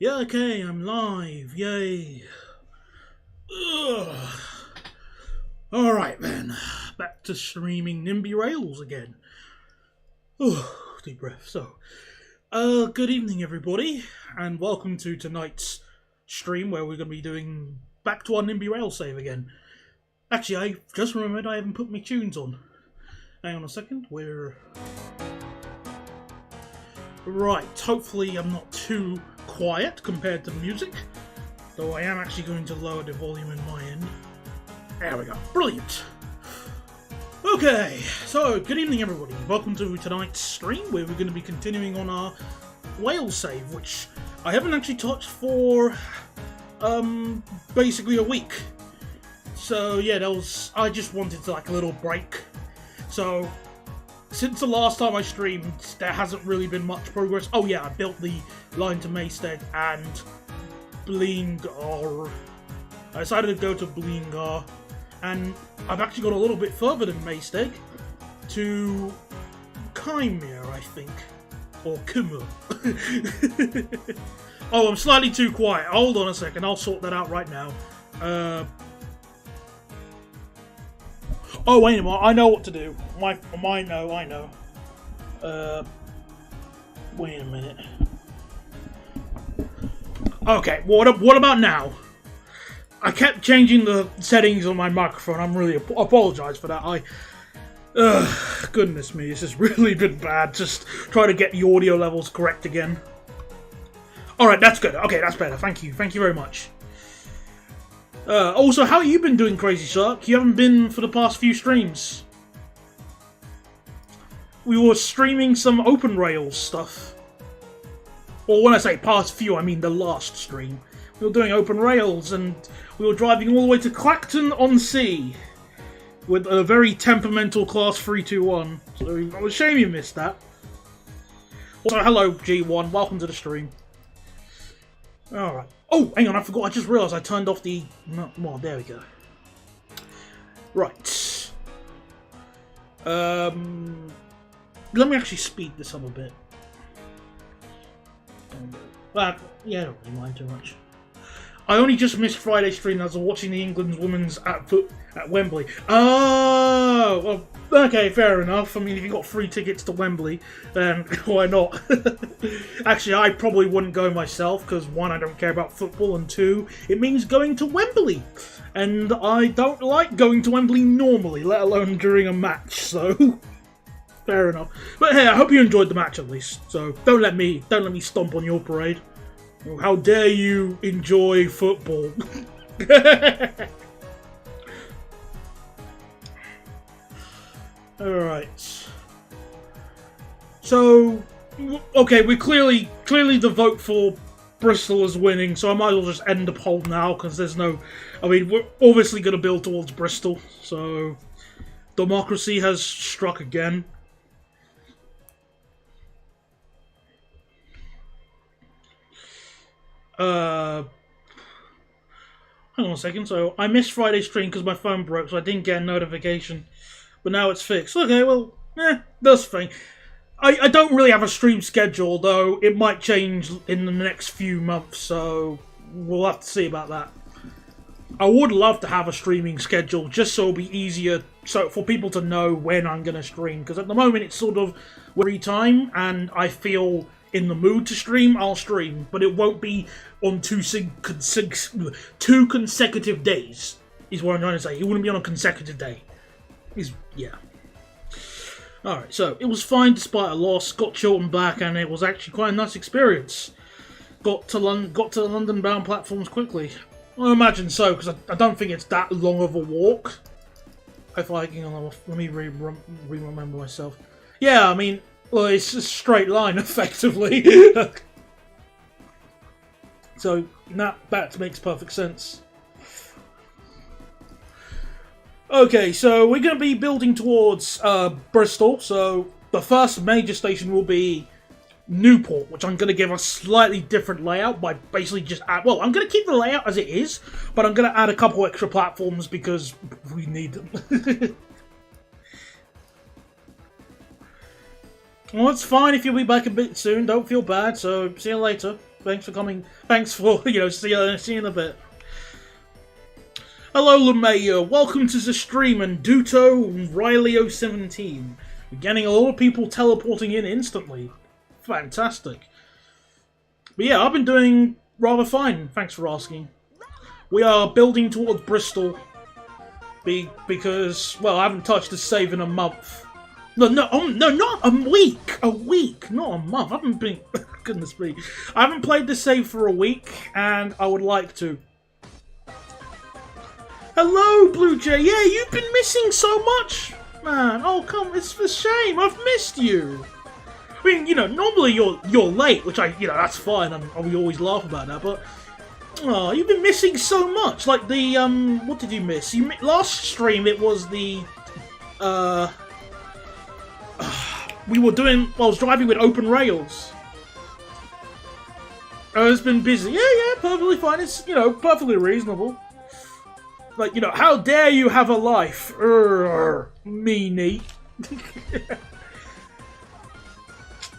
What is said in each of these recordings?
Yeah, okay, I'm live. Yay. Ugh. Alright then. Back to streaming NIMBY Rails again. Deep breath. Good evening everybody, and welcome to tonight's stream where we're going to be doing back to our NIMBY Rails save again. Actually, I just remembered I haven't put my tunes on. Hang on a second, Right, hopefully I'm not too quiet compared to the music, though I am actually going to lower the volume in my end. There we go. Brilliant. Okay, so good evening everybody. Welcome to tonight's stream where we're going to be continuing on our Wales save, which I haven't actually touched for basically a week. So yeah, I just wanted like a little break. So since the last time I streamed, there hasn't really been much progress. Oh yeah, I built the line to Maesteg and Blingar. I decided to go to Blingar, and I've actually got a little bit further than Maesteg to Chimera, I think. Or Kummer. Oh, I'm slightly too quiet. Hold on a second, I'll sort that out right now. Oh, wait a minute, I know what to do. I know. Wait a minute. Okay, what about now? I kept changing the settings on my microphone. I'm really apologize for that. Goodness me, this has really been bad. Just try to get the audio levels correct again. Alright, that's good. Okay, that's better. Thank you very much. Also, how have you been doing, Crazy Shark? You haven't been for the past few streams. We were streaming some Open Rails stuff. Or when I say past few, I mean the last stream. We were doing Open Rails, and we were driving all the way to Clacton-on-Sea with a very temperamental Class 321. So it was a shame you missed that. Also, hello G1, welcome to the stream. Alright. Oh, hang on, I forgot, I just realised I turned off the... Well, there we go. Right. Let me actually speed this up a bit. Well, yeah, I don't really mind too much. I only just missed Friday's stream as I was watching the England's women's at Wembley. Oh, well, okay, fair enough. I mean, if you got free tickets to Wembley, then why not? Actually, I probably wouldn't go myself, because one, I don't care about football, and two, it means going to Wembley. And I don't like going to Wembley normally, let alone during a match, so... Fair enough. But hey, I hope you enjoyed the match at least, so don't let me stomp on your parade. How dare you enjoy football? Alright. So, okay, we clearly the vote for Bristol is winning, so I might as well just end the poll now, because there's no... I mean, we're obviously going to build towards Bristol, so... Democracy has struck again. Hang on a second, so I missed Friday's stream because my phone broke, so I didn't get a notification. But now it's fixed. Okay, well, that's fine. I don't really have a stream schedule, though it might change in the next few months, so we'll have to see about that. I would love to have a streaming schedule, just so it'll be easier for people to know when I'm going to stream, because at the moment it's sort of free time, and I feel in the mood to stream, I'll stream, but it won't be on two consecutive days, is what I'm trying to say. It wouldn't be on a consecutive day. Yeah. Alright, so it was fine despite a loss, got Chiltern back, and it was actually quite a nice experience. Got to the London-bound platforms quickly. I imagine so, because I don't think it's that long of a walk. If I can, let me remember myself. Yeah, I mean, well, it's a straight line, effectively. So, that makes perfect sense. Okay, so we're going to be building towards Bristol, so the first major station will be Newport, which I'm going to give a slightly different layout by basically just add... Well, I'm going to keep the layout as it is, but I'm going to add a couple extra platforms because we need them. Well, it's fine if you'll be back a bit soon. Don't feel bad, so see you later. Thanks for coming. Thanks for, see you in a bit. Hello, LeMayor. Welcome to the stream, and Duto and Riley017. We're getting a lot of people teleporting in instantly. Fantastic. But yeah, I've been doing rather fine. Thanks for asking. We are building towards Bristol. Because, well, I haven't touched the save in a month. No, not a week! A week, not a month. I haven't been... Goodness me. I haven't played the save for a week, and I would like to. Hello, Blue Jay. Yeah, you've been missing so much, man. Oh, come, it's a shame. I've missed you. I mean, normally you're late, which that's fine, and we always laugh about that, but... Oh, you've been missing so much. Like the, what did you miss? Last stream, it was the, we were doing, I was driving with open rails. It's been busy. Yeah, perfectly fine. It's, perfectly reasonable. Like, how dare you have a life? Meanie.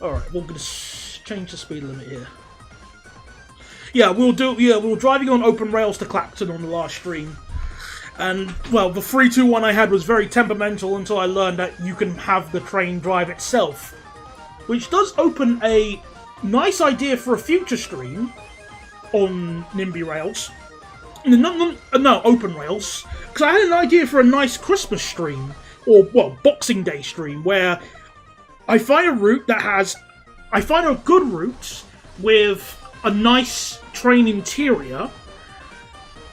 Alright, we're gonna change the speed limit here. Yeah, we were driving on open rails to Clacton on the last stream. And, well, the 3-2-1 I had was very temperamental until I learned that you can have the train drive itself. Which does open a nice idea for a future stream on NIMBY Rails. No, open rails. Because I had an idea for a nice Christmas stream, or, well, Boxing Day stream, where I find a route that has... I find a good route with a nice train interior,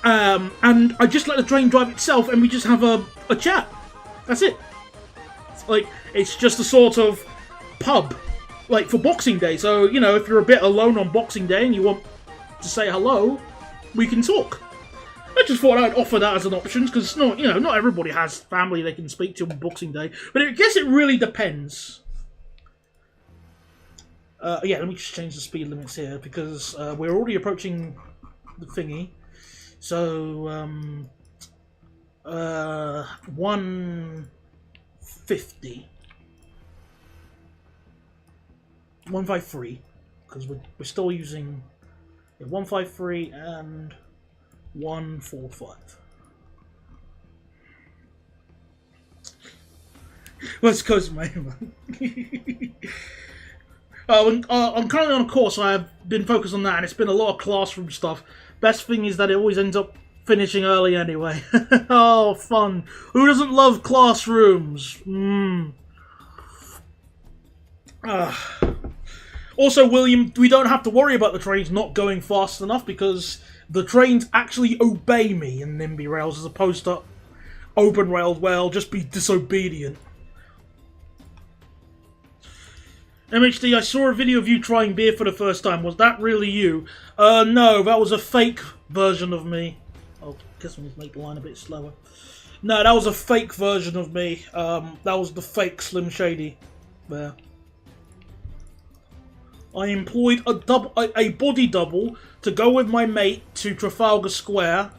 and I just let the train drive itself, and we just have a chat. That's it. It's just a sort of pub, like for Boxing Day. So, if you're a bit alone on Boxing Day and you want to say hello, we can talk. I just thought I'd offer that as an option, because not everybody has family they can speak to on Boxing Day. But I guess it really depends. Yeah, let me just change the speed limits here, because we're already approaching the thingy. So, 150. 153, because we're still using 153 and 145. West Coast man. I'm currently on a course, so I've been focused on that, and it's been a lot of classroom stuff. Best thing is that it always ends up finishing early anyway. Oh, fun. Who doesn't love classrooms? Also, William, we don't have to worry about the trains not going fast enough, because the trains actually obey me in NIMBY Rails, as opposed to open rails where I'll just be disobedient. MHD, I saw a video of you trying beer for the first time. Was that really you? No, that was a fake version of me. Oh, I guess we need to make the line a bit slower. No, that was a fake version of me. That was the fake Slim Shady there. I employed a body double to go with my mate to Trafalgar Square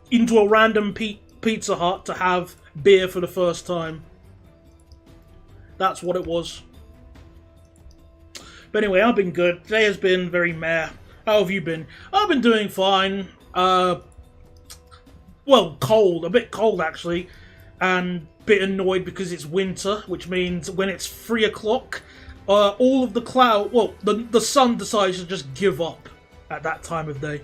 into a random Pizza Hut to have beer for the first time. That's what it was. But anyway, I've been good. Today has been very meh. How have you been? I've been doing fine. Well, cold. A bit cold, actually. And a bit annoyed because it's winter, which means when it's 3 o'clock, all of the cloud... Well, the sun decides to just give up at that time of day.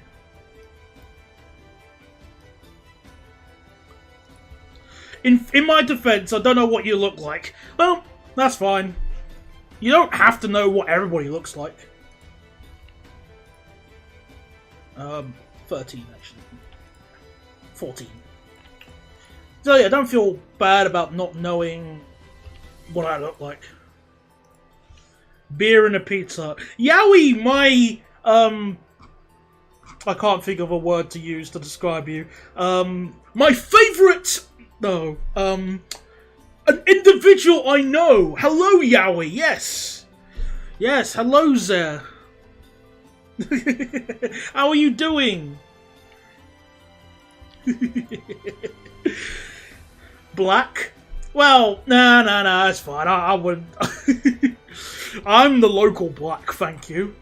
In my defense, I don't know what you look like. Well, that's fine. You don't have to know what everybody looks like. 13, actually. 14. So yeah, don't feel bad about not knowing what I look like. Beer and a pizza. Yowie, my... I can't think of a word to use to describe you. My favourite... No. An individual I know! Hello, Yowie, yes! Yes, hello there. How are you doing? Black? Well, nah, it's fine. I wouldn't... I'm the local black, thank you.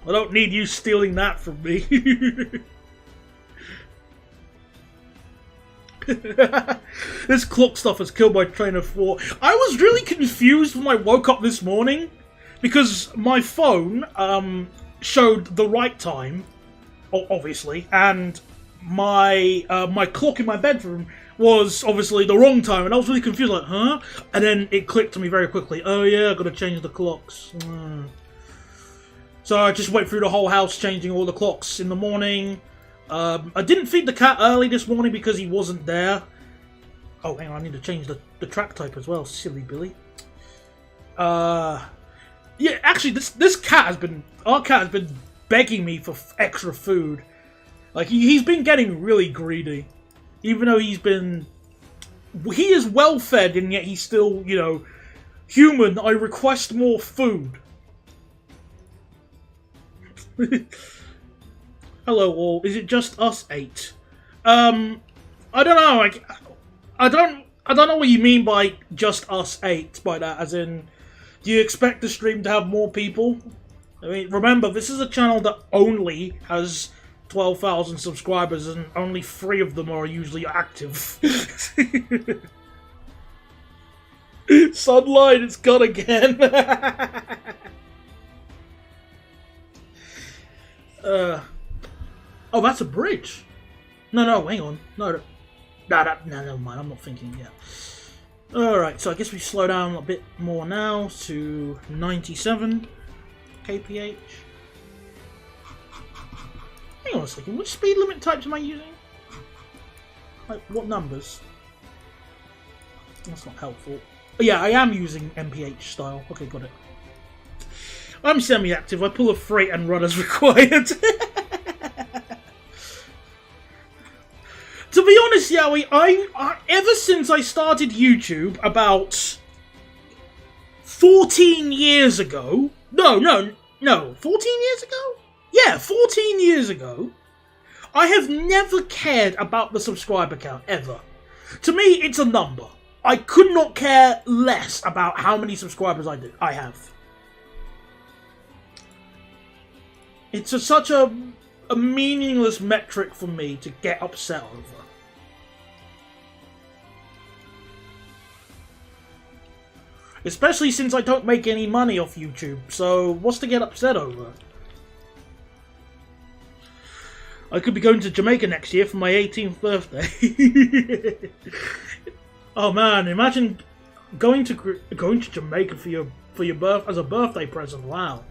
I don't need you stealing that from me. This clock stuff has killed my train of thought. I was really confused when I woke up this morning because my phone showed the right time, obviously, and my my clock in my bedroom was obviously the wrong time, and I was really confused, like, huh? And then it clicked to me very quickly. Oh yeah, I've got to change the clocks. So I just went through the whole house changing all the clocks in the morning. I didn't feed the cat early this morning because he wasn't there. Oh, hang on, I need to change the track type as well, silly Billy. Yeah, actually, our cat has been begging me for extra food. Like, he's been getting really greedy. Even though he is well fed and yet he's still, you know, human. I request more food. Hello all, is it just us 8? I don't know, like, I don't know what you mean by just us 8 by that, as in, do you expect the stream to have more people? I mean, remember, this is a channel that only has 12,000 subscribers and only 3 of them are usually active. Sunlight, it's gone again. Oh, that's a bridge. No, hang on. No, never mind. I'm not thinking yet. Alright, so I guess we slow down a bit more now to 97 kph. Hang on a second. Which speed limit types am I using? Like, what numbers? That's not helpful. Oh, yeah, I am using MPH style. Okay, got it. I'm semi-active. I pull a freight and run as required. To be honest, Yowie, I ever since I started YouTube about 14 years ago... No, 14 years ago? Yeah, 14 years ago, I have never cared about the subscriber count, ever. To me, it's a number. I could not care less about how many subscribers I have. It's such a meaningless metric for me to get upset over. Especially since I don't make any money off YouTube, so what's to get upset over? I could be going to Jamaica next year for my 18th birthday. Oh man, imagine going to Jamaica for your as a birthday present. Wow.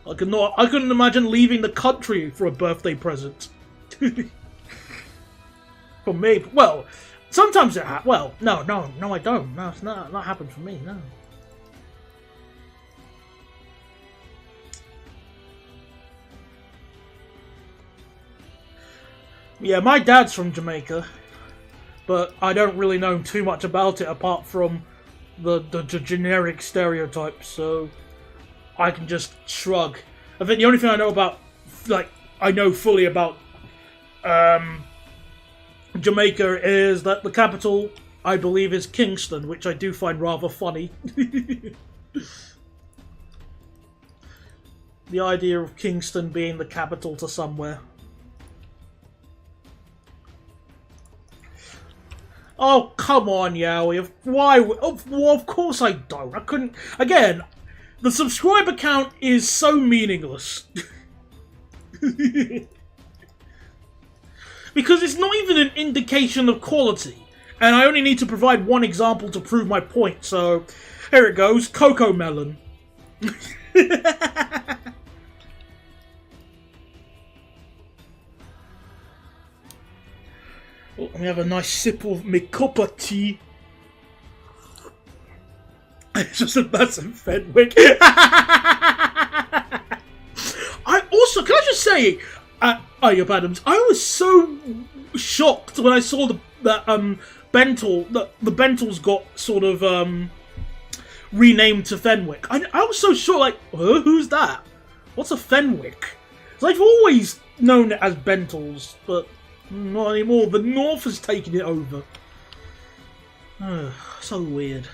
I couldn't imagine leaving the country for a birthday present. For me, well, sometimes it happens. Well, no, I don't. No, it's not happened for me. No. Yeah, my dad's from Jamaica, but I don't really know too much about it apart from the generic stereotypes, so I can just shrug. I think the only thing I know about, like, I know fully about Jamaica is that the capital, I believe, is Kingston, which I do find rather funny. The idea of Kingston being the capital to somewhere. Oh, come on, Yowie. Why? Well, of course I don't. I couldn't... Again, the subscriber count is so meaningless. Because it's not even an indication of quality. And I only need to provide one example to prove my point, so... Here it goes. Cocoa melon. Oh, let me have a nice sip of my cup of tea. It's just a massive Fenwick. I also, can I just say, Ayub Adams, I was so shocked when I saw that Bental, the Bentals got sort of renamed to Fenwick. I was so shocked, like, who's that? What's a Fenwick? So I've always known it as Bentals, but not anymore. The North has taken it over. So weird.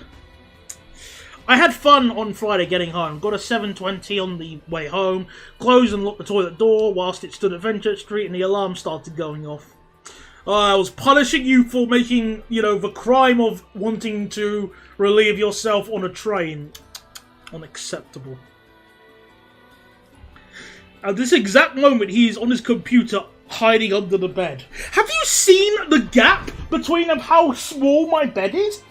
I had fun on Friday getting home. Got a 7:20 on the way home. Closed and locked the toilet door whilst it stood at Venture Street, and the alarm started going off. I was punishing you for making, the crime of wanting to relieve yourself on a train. Unacceptable. At this exact moment, he is on his computer, hiding under the bed. Have you seen the gap between how small my bed is?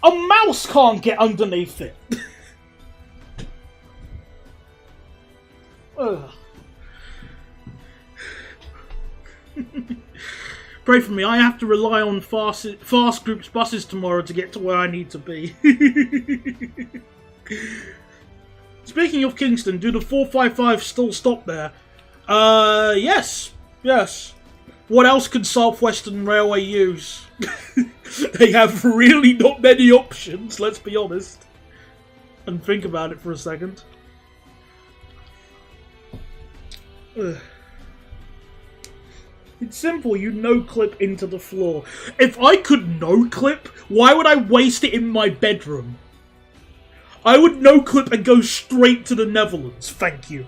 A mouse can't get underneath it. Ugh. Pray for me, I have to rely on fast groups buses tomorrow to get to where I need to be. Speaking of Kingston, do the 455 still stop there? Yes. Yes. What else could South Western Railway use? They have really not many options, let's be honest. And think about it for a second. Ugh. It's simple, you no-clip into the floor. If I could no-clip, why would I waste it in my bedroom? I would no-clip and go straight to the Netherlands, thank you.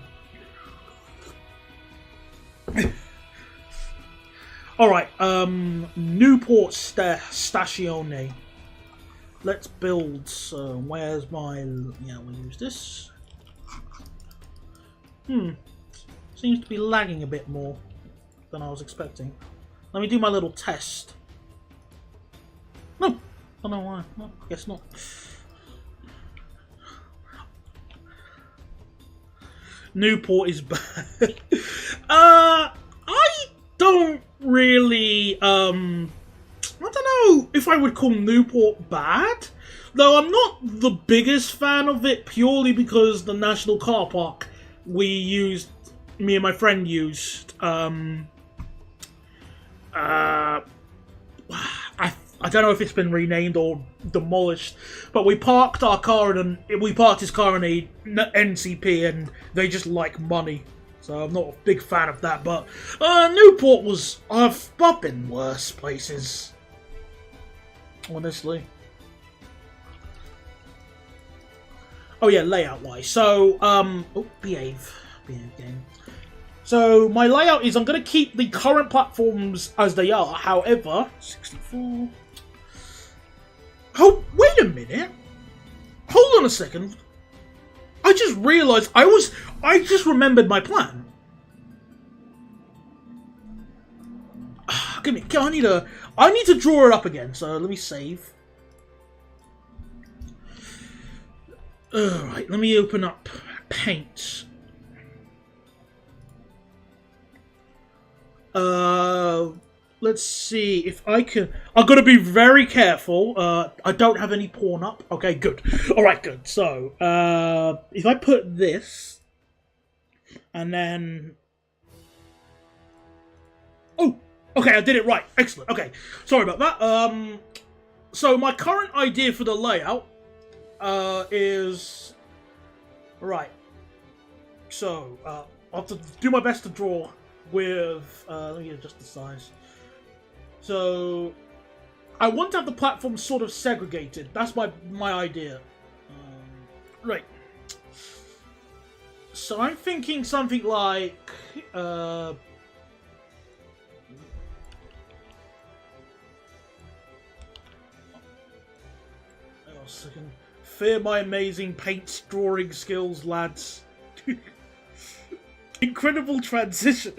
Alright, Newport Stazione. Let's build, so where's my... yeah, we'll use this. Seems to be lagging a bit more than I was expecting. Let me do my little test. No! I don't know why. No, guess not. Newport is bad. I don't really, I don't know if I would call Newport bad. Though I'm not the biggest fan of it purely because the National Car Park me and my friend used, I don't know if it's been renamed or demolished, but we parked his car in a NCP, and they just like money. So I'm not a big fan of that. But Newport was, I've been worse places, honestly. Oh yeah, layout wise. So behave game. So my layout is I'm going to keep the current platforms as they are. However, 64. Oh, wait a minute. Hold on a second. I just realised I just remembered my plan. Give me. I need to draw it up again. So let me save. Alright, let me open up Paint. Let's see if I can... I've got to be very careful. I don't have any porn up. Okay, good. Alright, good. So, if I put this, and then... Oh! Okay, I did it right. Excellent. Okay, sorry about that. So my current idea for the layout, is... Right. So, I'll have to do my best to draw with, let me adjust the size. So, I want to have the platform sort of segregated. That's my idea. Right. So I'm thinking something like, hang on a second. Fear my amazing paint drawing skills, lads. Incredible transition.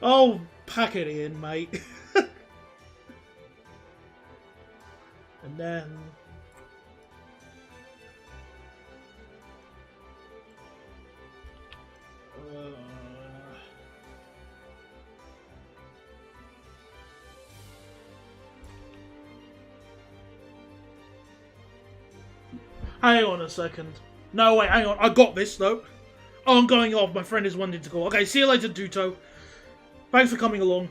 I'll pack it in, mate. And then... hang on a second. No, wait, hang on. I got this, though. Oh, I'm going off. My friend is wanting to call. Okay, see you later, Duto. Thanks for coming along.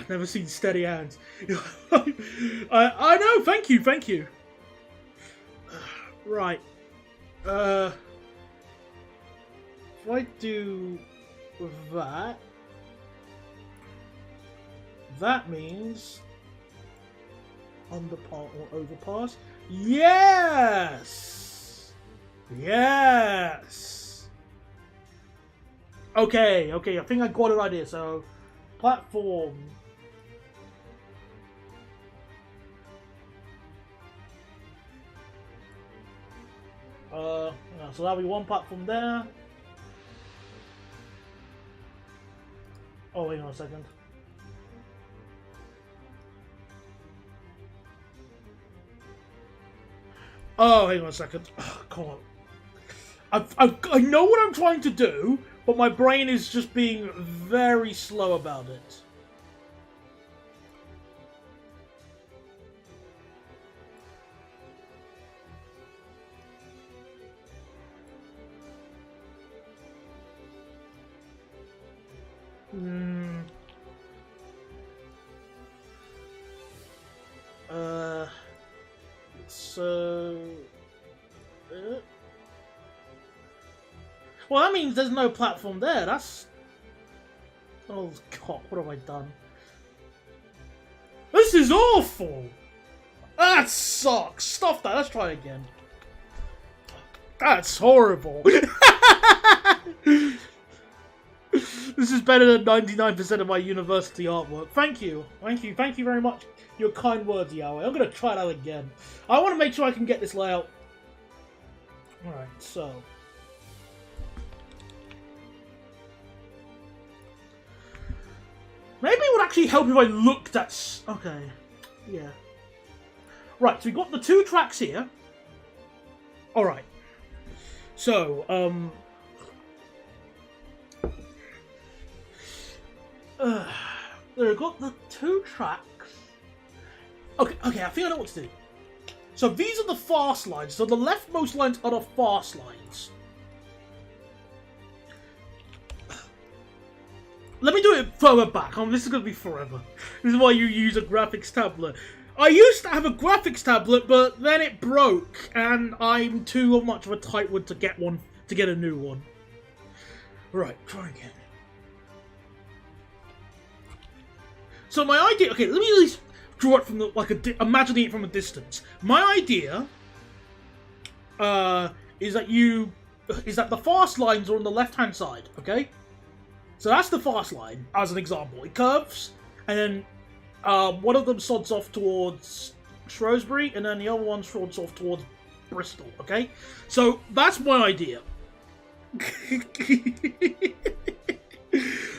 Never seen steady hands. I know. Thank you. Thank you. Right. If I do that, that means underpass or overpass. Yes! Yes! Okay, okay, I think I got an idea. So, platform. So that'll be one platform there. Oh, wait on a second. Oh, hang on a second. Oh, come on. I know what I'm trying to do, but my brain is just being very slow about it. Well, that means there's no platform there. That's... Oh, God, what have I done? This is awful! That sucks! Stop that, let's try again. That's horrible. This is better than 99% of my university artwork. Thank you. Thank you. Thank you very much. Your kind words, Yahweh. I'm going to try that again. I want to make sure I can get this layout. Alright, so... Maybe it would actually help if I looked at... Okay. Yeah. Right, so we've got the 2 tracks here. Alright. So, we've got the 2 tracks. Okay, I think I know what to do. So these are the fast lines. So the leftmost lines are the fast lines. Let me do it further back. This is going to be forever. This is why you use a graphics tablet. I used to have a graphics tablet, but then it broke, and I'm too much of a tightwad to get a new one. Right, try again. So my idea, okay, let me at least draw it from the, imagining it from a distance. My idea is that the fast lines are on the left-hand side, okay? So that's the fast line, as an example. It curves, and then one of them sods off towards Shrewsbury, and then the other one sods off towards Bristol, okay? So that's my idea.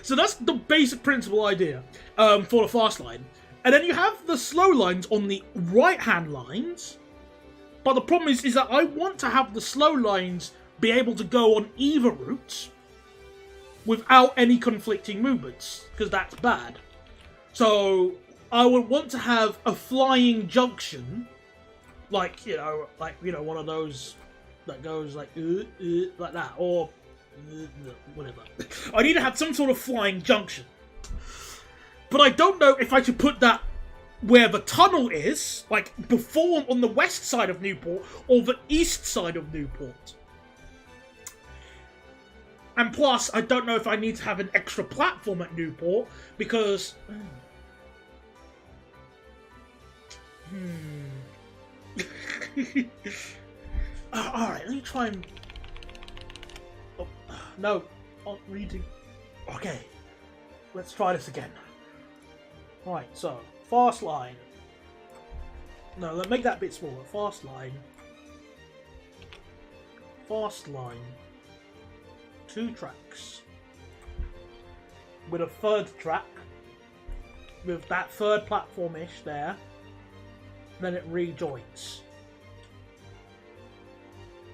So that's the basic principle idea for the fast line. And then you have the slow lines on the right-hand lines. But the problem is that I want to have the slow lines be able to go on either route without any conflicting movements, because that's bad. So I would want to have a flying junction, like one of those that goes like that, or whatever. I need to have some sort of flying junction. But I don't know if I should put that where the tunnel is, like before on the west side of Newport, or the east side of Newport. And plus, I don't know if I need to have an extra platform at Newport, because... Alright, let me try and... Oh, no, not reading. Okay, let's try this again. Right, so, fast line. No, let's make that a bit smaller. Fast line. Fast line. 2 tracks. With a 3rd track. With that 3rd platform-ish there. Then it rejoins.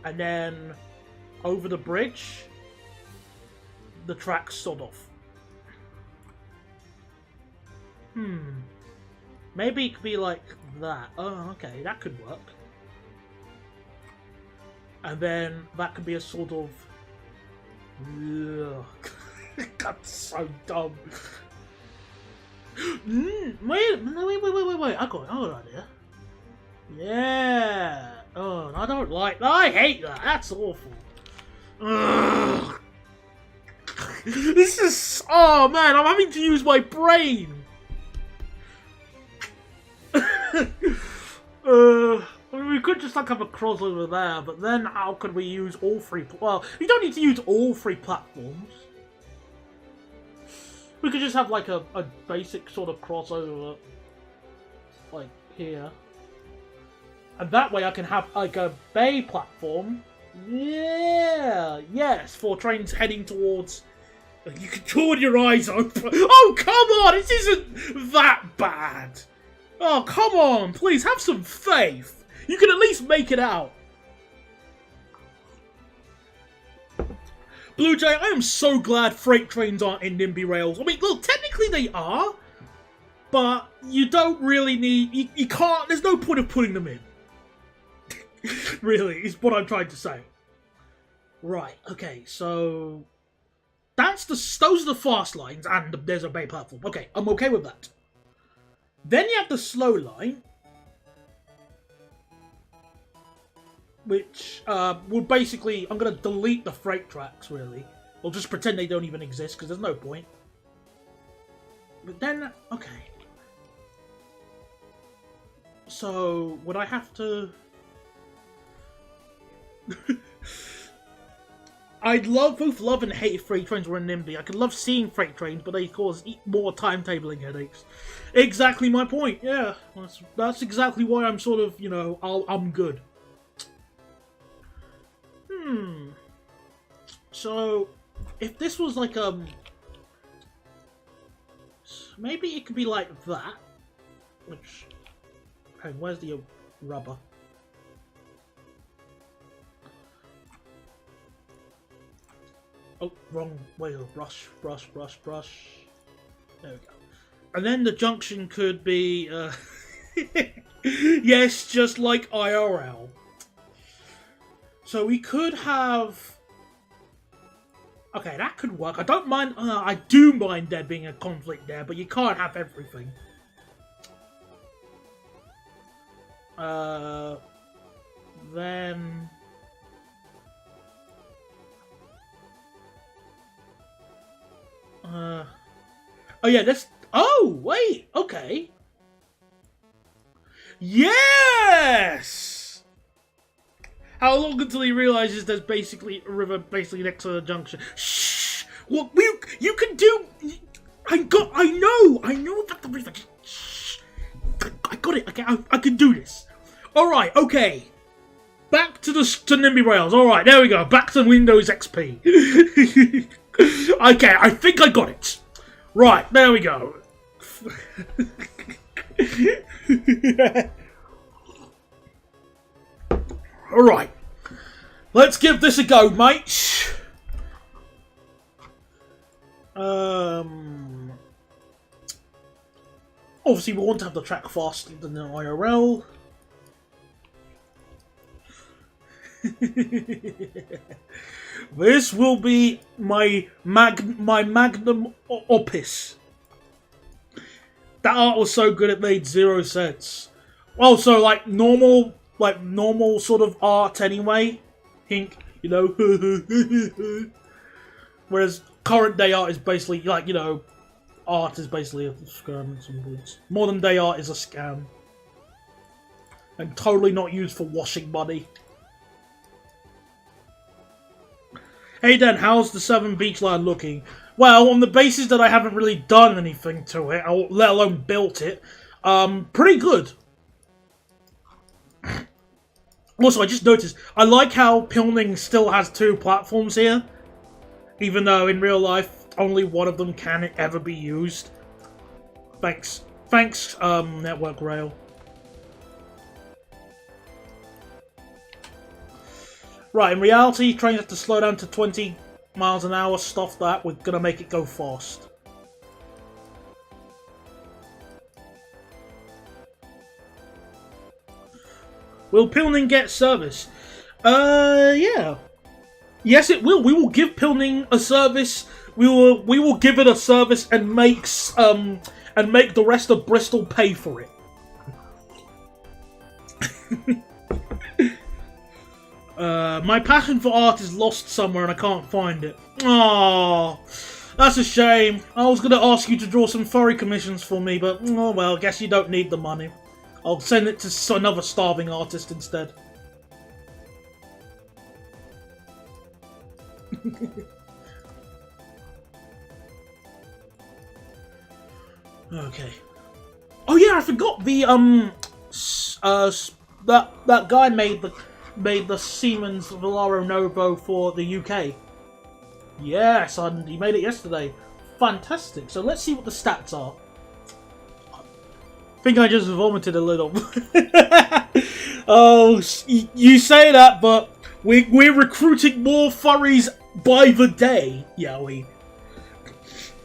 And then over the bridge, the tracks sod off. Maybe it could be like that. Oh, okay, that could work. And then that could be a sort of... That's so dumb. Wait. I got an idea. Yeah. Oh, I don't like that. I hate that. That's awful. Ugh. This is... Oh, man, I'm having to use my brain. I mean, we could just like have a crossover there, but then how could we use all three? Well, we don't need to use all three platforms. We could just have like a basic sort of crossover, like here, and that way I can have like a bay platform. Yeah, yes, for trains heading towards. You can turn your eyes open. Oh, come on! This isn't that bad. Oh, come on! Please have some faith. You can at least make it out. Blue Jay, I am so glad freight trains aren't in NIMBY Rails. I mean, look, technically they are, but you don't really need. You can't. There's no point of putting them in. Really, is what I'm trying to say. Right. Okay. So. Those are the fast lines, and there's a bay platform. Okay, I'm okay with that. Then you have the slow line, which will basically, I'm going to delete the freight tracks, really. Or just pretend they don't even exist, because there's no point. But then, okay. So, would I have to... I'd both love and hate if freight trains were in NIMBY. I could love seeing freight trains, but they cause more timetabling headaches. Exactly my point, yeah. That's exactly why I'm sort of, you know, I'm good. So, if this was like, maybe it could be like that. Which, hey, where's the rubber? Oh, wrong way of brush. There we go. And then the junction could be, yes, just like IRL. So we could have... Okay, that could work. I don't mind, I do mind there being a conflict there, but you can't have everything. Then... oh yeah, that's... Oh, wait, okay. Yes! How long until he realizes there's basically a river basically next to the junction? Shh! What you can do... I know about the river. Shh! I got it, okay, I can do this. Alright, okay. Back to NIMBY Rails. Alright, there we go. Back to Windows XP. Okay, I think I got it. Right, there we go. Alright. Let's give this a go, mates. Obviously we want to have the track faster than the IRL. This will be my magnum opus. That art was so good it made 0 sense. Also, like normal sort of art anyway. Hink, you know. Whereas current day art is basically like, you know, art is basically a scam in some words. Modern day art is a scam. And totally not used for washing money. Hey Dan, how's the Southern Beach line looking? Well, on the basis that I haven't really done anything to it, let alone built it, pretty good. Also, I just noticed, I like how Pilning still has 2 platforms here, even though in real life, only one of them can ever be used. Thanks, Network Rail. Right, in reality, trains have to slow down to 20 miles an hour. Stuff that. We're gonna make it go fast. Will Pilning get service? Yeah. Yes, it will. We will give Pilning a service. We will give it a service and make the rest of Bristol pay for it. My passion for art is lost somewhere and I can't find it. Oh, that's a shame. I was going to ask you to draw some furry commissions for me, but oh well, I guess you don't need the money. I'll send it to another starving artist instead. Okay. Oh yeah, I forgot the that guy made the Siemens Velaro Novo for the UK. Yes, he made it yesterday. Fantastic. So let's see what the stats are. I think I just vomited a little. Oh, you say that, but we're recruiting more furries by the day, Yowie.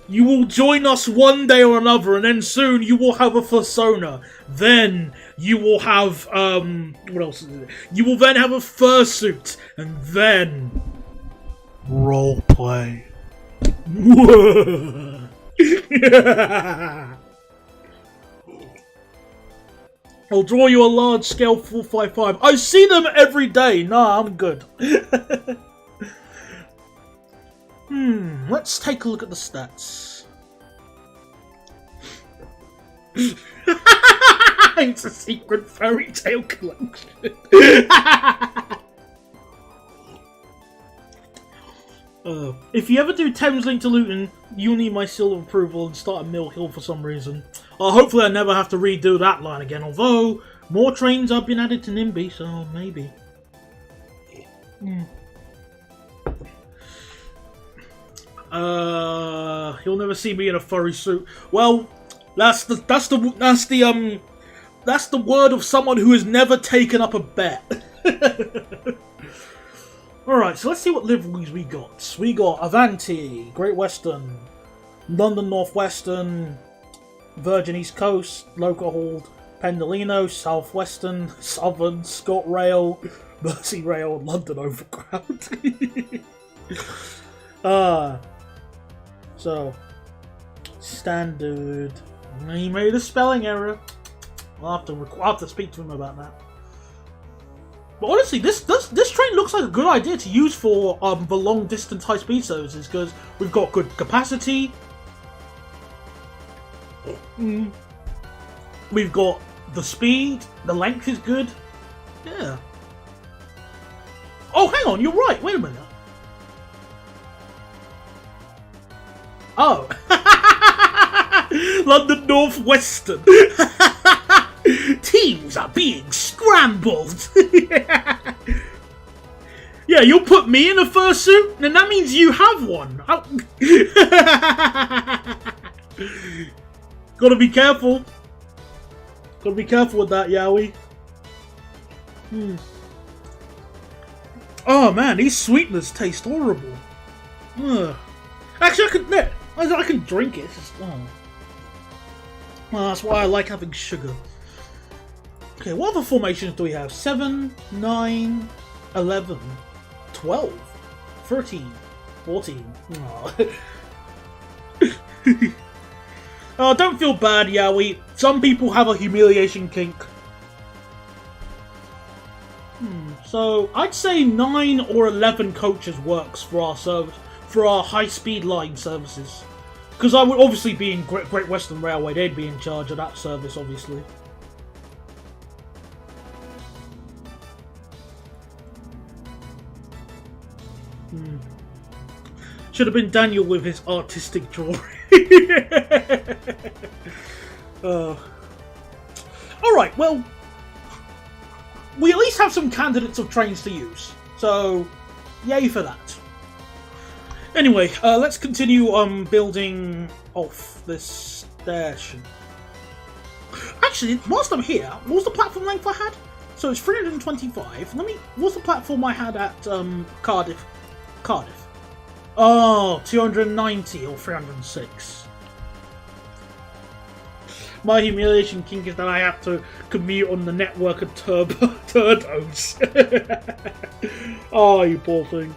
You will join us one day or another, and then soon you will have a persona. Then you will have what else is it? You will then have a fursuit, and then roleplay. I'll draw you a large-scale 455. I see them every day. Nah, I'm good. Let's take a look at the stats. It's a secret fairy tale collection. If you ever do Thames Link to Luton, you'll need my seal of approval and start at Mill Hill for some reason. Hopefully I never have to redo that line again, although more trains have been added to NIMBY, so maybe. You'll never see me in a furry suit. Well, that's the word of someone who has never taken up a bet. Alright, so let's see what liveries we got. We got Avanti, Great Western, London North Western, Virgin East Coast, Local Hauled, Pendolino, South Western, Southern, Scot Rail, Mersey Rail, and London Overground. So, standard. He made a spelling error. I'll have to speak to him about that. But honestly, this train looks like a good idea to use for the long distance high speed services because we've got good capacity. We've got the speed. The length is good. Yeah. Oh, hang on, you're right. Wait a minute. Oh. London North Western. Teams are being scrambled. Yeah, you'll put me in a fursuit, and that means you have one. Gotta be careful. Gotta be careful with that, Yowie. Oh man, these sweeteners taste horrible. Ugh. Actually, I can drink it. It's just, oh. Well, that's why I like having sugar. Okay, what other formations do we have? 7, 9, 11, 12, 13, 14. Oh, don't feel bad, Yowie. Some people have a humiliation kink. So, I'd say 9 or 11 coaches works for our service, for our high-speed line services. Because I would obviously be in Great Western Railway, they'd be in charge of that service, obviously. Should have been Daniel with his artistic drawing. Alright, well, we at least have some candidates of trains to use. So, yay for that. Anyway, let's continue building off this station. Actually, whilst I'm here, what was the platform length I had? So it's 325. What's the platform I had at Cardiff? Oh, 290 or 306. My humiliation kink is that I have to commute on the network of turdos. Oh, you poor thing.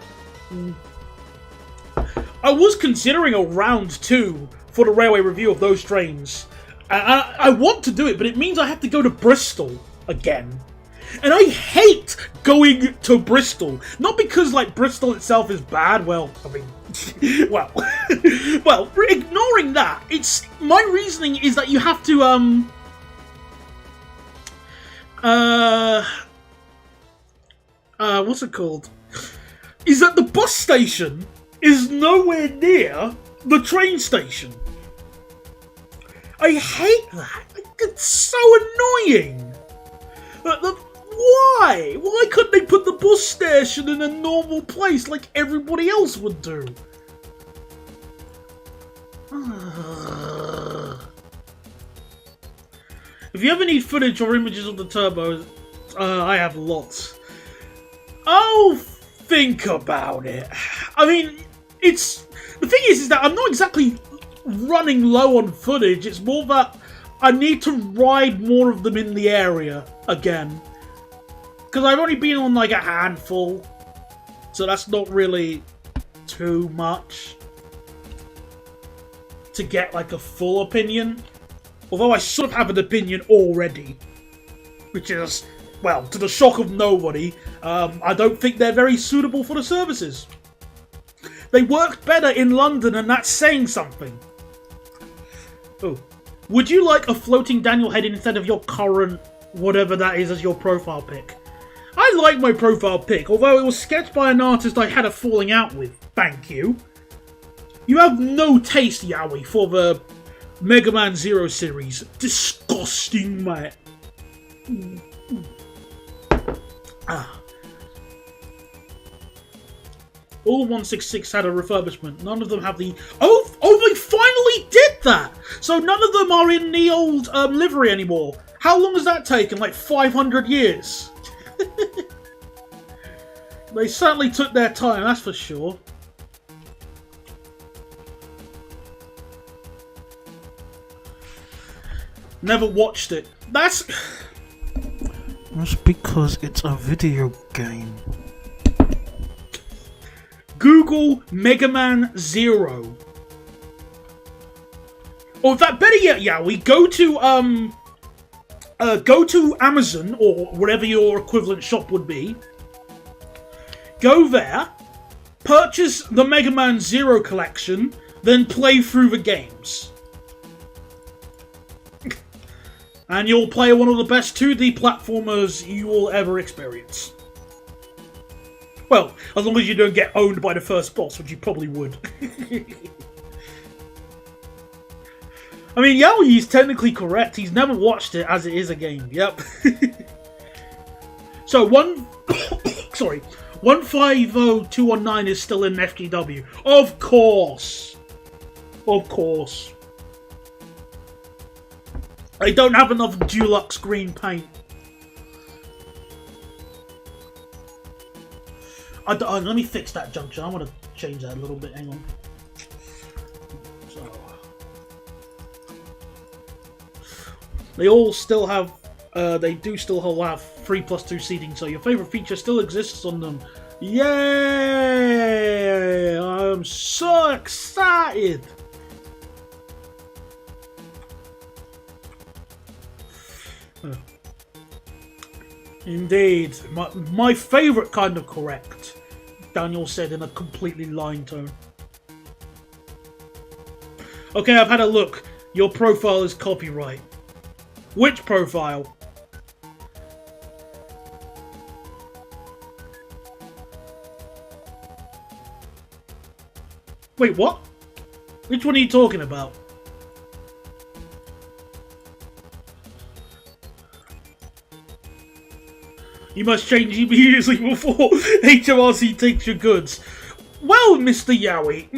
I was considering a round 2 for the railway review of those trains. I want to do it, but it means I have to go to Bristol again. And I hate going to Bristol. Not because, like, Bristol itself is bad. Well, I mean, well, ignoring that, my reasoning is that you have to, What's it called? Is that the bus station is nowhere near the train station. I hate that. It's so annoying. Why? Why couldn't they put the bus station in a normal place like everybody else would do? If you ever need footage or images of the turbo, I have lots. Oh, think about it. I mean, the thing is that I'm not exactly running low on footage. It's more that I need to ride more of them in the area again. Because I've only been on like a handful. So that's not really too much to get like a full opinion. Although I sort of have an opinion already. Which is, well, to the shock of nobody, I don't think they're very suitable for the services. They worked better in London, and that's saying something. Oh. Would you like a floating Daniel head instead of your current whatever that is as your profile pic? I like my profile pic, although it was sketched by an artist I had a falling out with. Thank you. You have no taste, Yowie, for the Mega Man Zero series. Disgusting, mate. All 166 had a refurbishment. None of them have the... Oh, they finally did that! So none of them are in the old livery anymore. How long has that taken? Like 500 years? They certainly took their time, that's for sure. Never watched it. That's because it's a video game. Google Mega Man Zero. Or in fact, better yet, yeah, we go to Amazon or whatever your equivalent shop would be. Go there, purchase the Mega Man Zero collection, then play through the games. And you'll play one of the best 2D platformers you will ever experience. Well, as long as you don't get owned by the first boss, which you probably would. I mean, Yaoi's technically correct. He's never watched it as it is a game. Yep. So, 150219 is still in FGW. Of course. Of course. They don't have enough Dulux green paint. Let me fix that junction. I want to change that a little bit. Hang on. So, they all still have. They do still have 3+2 seating. So your favorite feature still exists on them. Yay! I'm so excited. Indeed, my favourite kind of correct, Daniel said in a completely lying tone. Okay, I've had a look. Your profile is copyright. Which profile? Wait, what? Which one are you talking about? You must change immediately before HMRC takes your goods. Well, Mr. Yowie,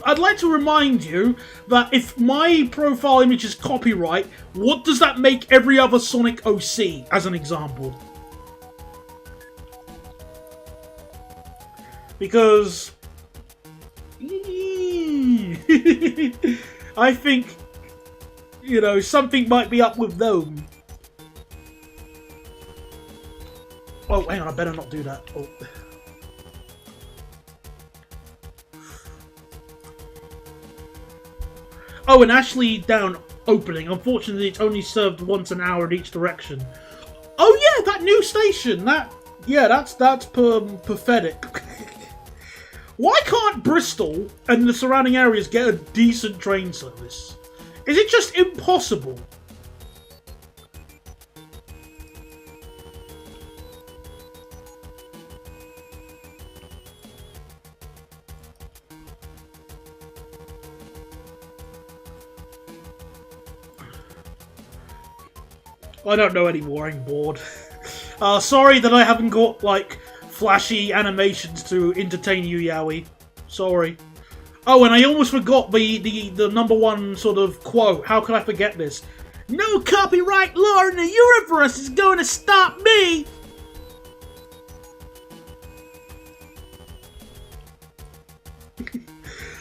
I'd like to remind you that if my profile image is copyright, what does that make every other Sonic OC, as an example? Because... I think, something might be up with them. Oh, hang on, I better not do that. Oh, and Ashley Down opening. Unfortunately, it's only served once an hour in each direction. Oh yeah, that new station. That's pathetic. Why can't Bristol and the surrounding areas get a decent train service? Is it just impossible? I don't know anymore, I'm bored. Sorry that I haven't got, like, flashy animations to entertain you, Yowie. Sorry. Oh, and I almost forgot the #1 sort of quote. How could I forget this? No copyright law in the universe is going to stop me!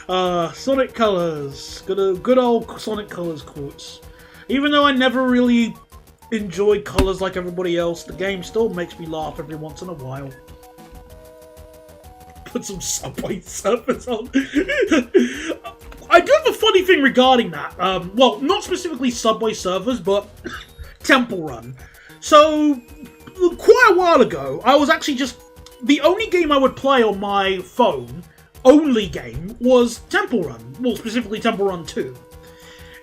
Sonic Colors. Good old Sonic Colors quotes. Even though I never really enjoyed Colors like everybody else, the game still makes me laugh every once in a while. Put some Subway Surfers on. I do have a funny thing regarding that. Well, not specifically Subway Surfers, but Temple Run. So, quite a while ago, I was actually just... The only game I would play on my phone, only game, was Temple Run. Well, specifically Temple Run 2.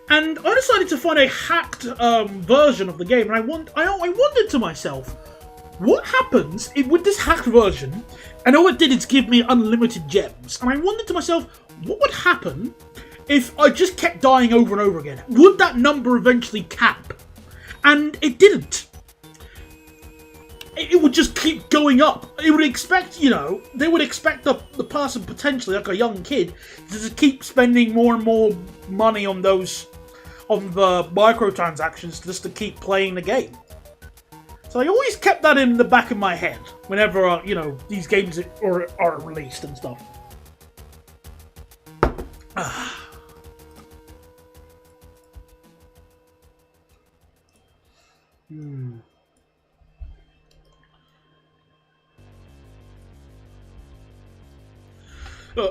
And I decided to find a hacked version of the game, and I wondered to myself, what happens with this hacked version, and all it did is give me unlimited gems, and I wondered to myself, what would happen if I just kept dying over and over again? Would that number eventually cap? And it didn't. It would just keep going up. It would expect, you know, they would expect the person, potentially like a young kid, to just keep spending more and more money on those, on the microtransactions just to keep playing the game. So I always kept that in the back of my head whenever, you know, these games are released and stuff.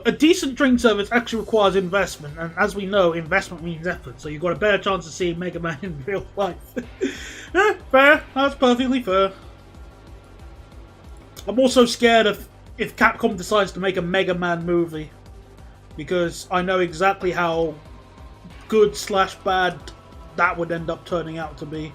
A decent drink service actually requires investment, and as we know, investment means effort, so you've got a better chance of seeing Mega Man in real life. Fair. That's perfectly fair. I'm also scared if Capcom decides to make a Mega Man movie, because I know exactly how good/bad that would end up turning out to be.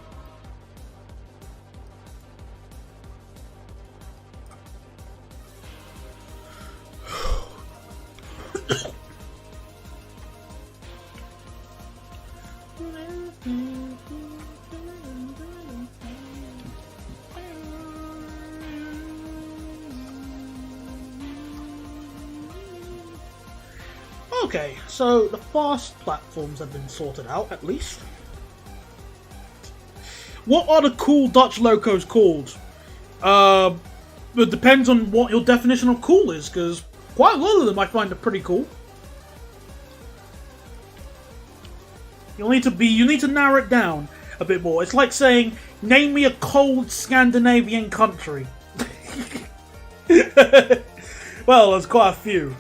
Okay, so the fast platforms have been sorted out, at least. What are the cool Dutch locos called? It depends on what your definition of cool is, because quite a lot of them I find are pretty cool. You need to narrow it down a bit more. It's like saying, name me a cold Scandinavian country. Well, there's quite a few.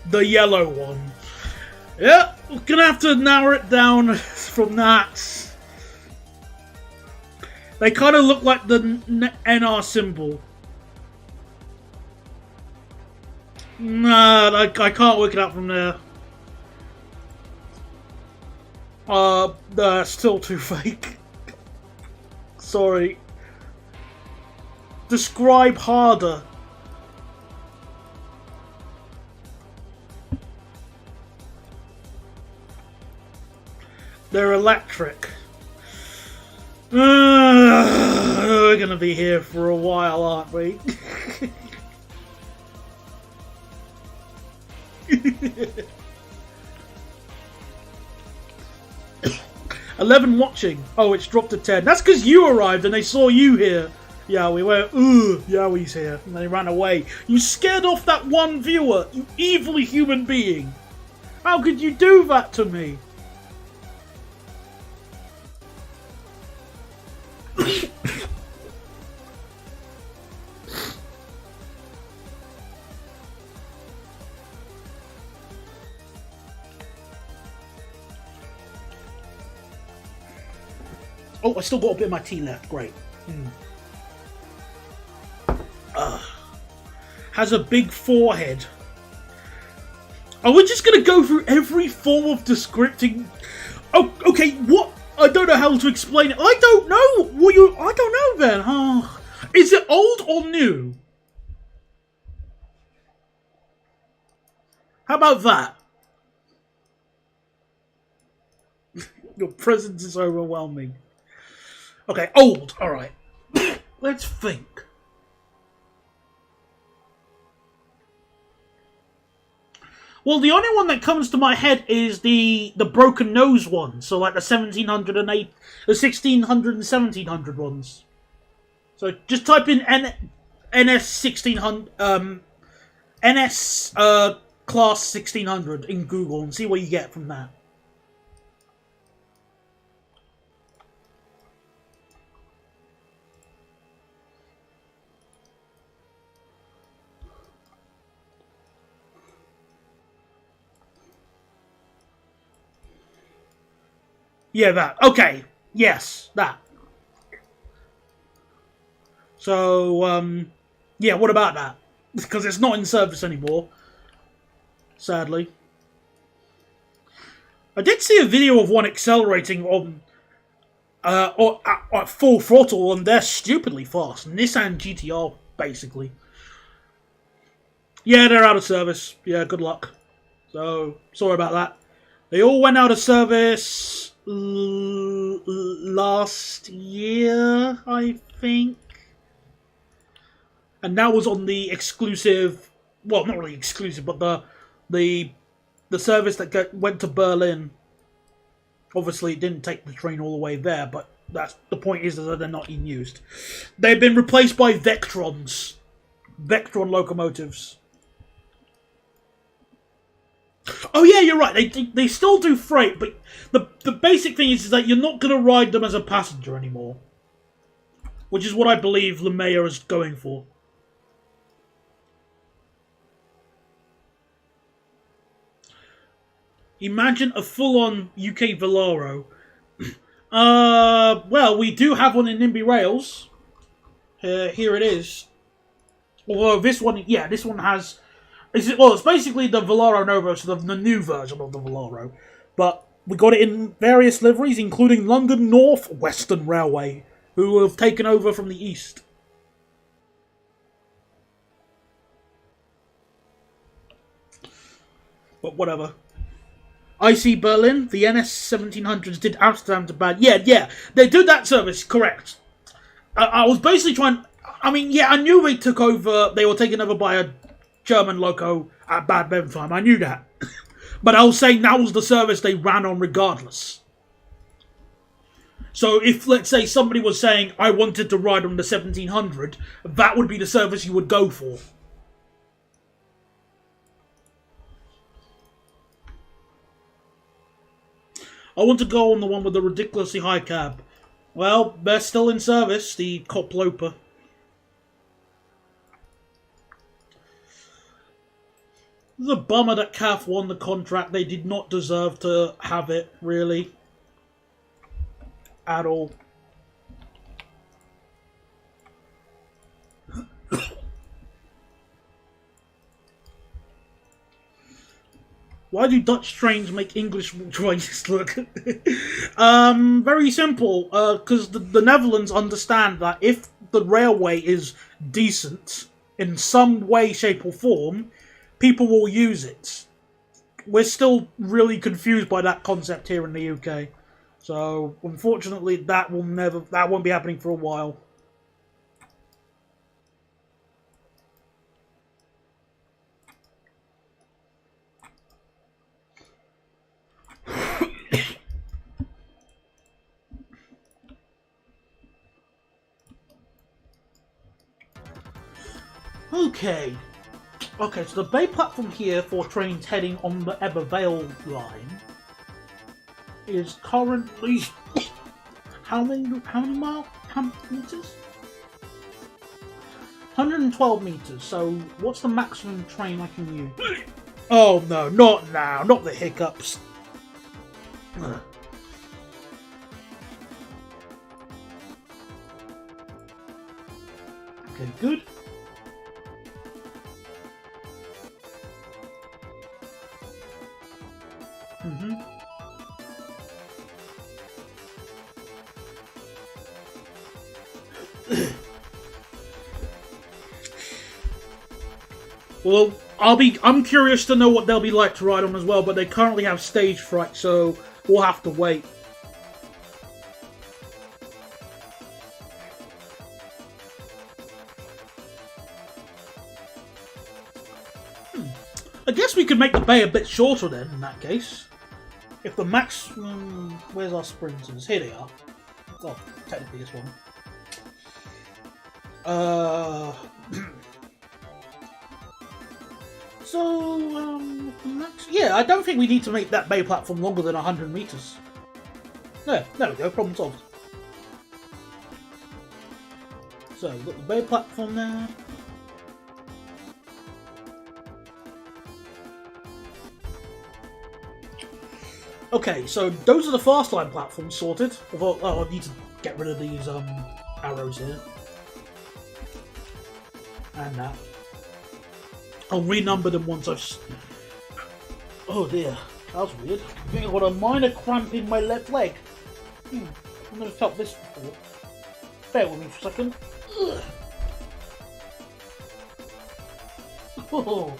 The yellow one. Yeah, we're gonna have to narrow it down from that. They kind of look like the NR symbol. Nah, I can't work it out from there. They're still too fake. Sorry. Describe harder. They're electric. We're gonna be here for a while, aren't we? 11 watching. Oh, it's dropped to 10. That's because you arrived and they saw you here. Yeah, we went, ooh, Yowie's here. And they ran away. You scared off that one viewer, you evil human being. How could you do that to me? Oh, I still got a bit of my tea left. Great. Has a big forehead. Are we just going to go through every form of descripting? Oh, okay, what? I don't know how to explain it. I don't know. I don't know then. Is it old or new? How about that? Your presence is overwhelming. Okay, old. All right. Let's think. Well, the only one that comes to my head is the broken nose one. So like the 1708, the 1600 and 1700 ones. So just type in NS 1600 NS class 1600 in Google and see what you get from that. Yeah, that. Okay. Yes, that. So, yeah, what about that? Because it's not in service anymore, sadly. I did see a video of one accelerating on, or at full throttle, and they're stupidly fast. Nissan GTR, basically. Yeah, they're out of service. Yeah, good luck. So, sorry about that. They all went out of service last year, I think. And that was on the exclusive, well, not really exclusive, but the service that went to Berlin. Obviously, it didn't take the train all the way there, but that's the point is that they're not in use. They've been replaced by Vectrons, Vectron locomotives. Oh yeah, you're right. They still do freight, but the basic thing is that you're not going to ride them as a passenger anymore, which is what I believe LeMayer is going for. Imagine a full-on UK Velaro. Well, we do have one in NIMBY Rails. Here it is. Although this one, yeah, this one has. Well, it's basically the Velaro Novo, so the new version of the Velaro. But we got it in various liveries, including London North Western Railway, who have taken over from the east. But whatever. IC Berlin, the NS 1700s did Amsterdam to Bad. Yeah, they did that service, correct. I was basically trying. I mean, yeah, I knew they took over. They were taken over by a German loco at Bad Bentheim. I knew that. But I was saying that was the service they ran on regardless. So if, let's say, somebody was saying, I wanted to ride on the 1700, that would be the service you would go for. I want to go on the one with the ridiculously high cab. Well, they're still in service, the Koploper. It's a bummer that CAF won the contract. They did not deserve to have it, really. At all. Why do Dutch trains make English trains look? Very simple. Because the Netherlands understand that if the railway is decent in some way, shape, or form, people will use it. We're still really confused by that concept here in the UK. So, unfortunately, that won't be happening for a while. Okay, so the bay platform here for trains heading on the Ebbw line is currently how many miles? How many meters? 112 meters. So what's the maximum train I can use? Oh no, not now, not the hiccups. Ugh. Okay, good. Well, I'm curious to know what they'll be like to ride on as well, but they currently have stage fright, so we'll have to wait. I guess we could make the bay a bit shorter then, in that case. If the max... where's our sprinters? Here they are. Oh, technically this one. So, max... Yeah, I don't think we need to make that bay platform longer than 100 meters. There we go, problem solved. So, we've got the bay platform there. Okay, so those are the fast line platforms sorted. Although, I need to get rid of these arrows here. And that. I'll renumber them once I've... Oh dear, that was weird. I think I've got a minor cramp in my left leg. I've never felt this before. Bear with me for a second. Oh.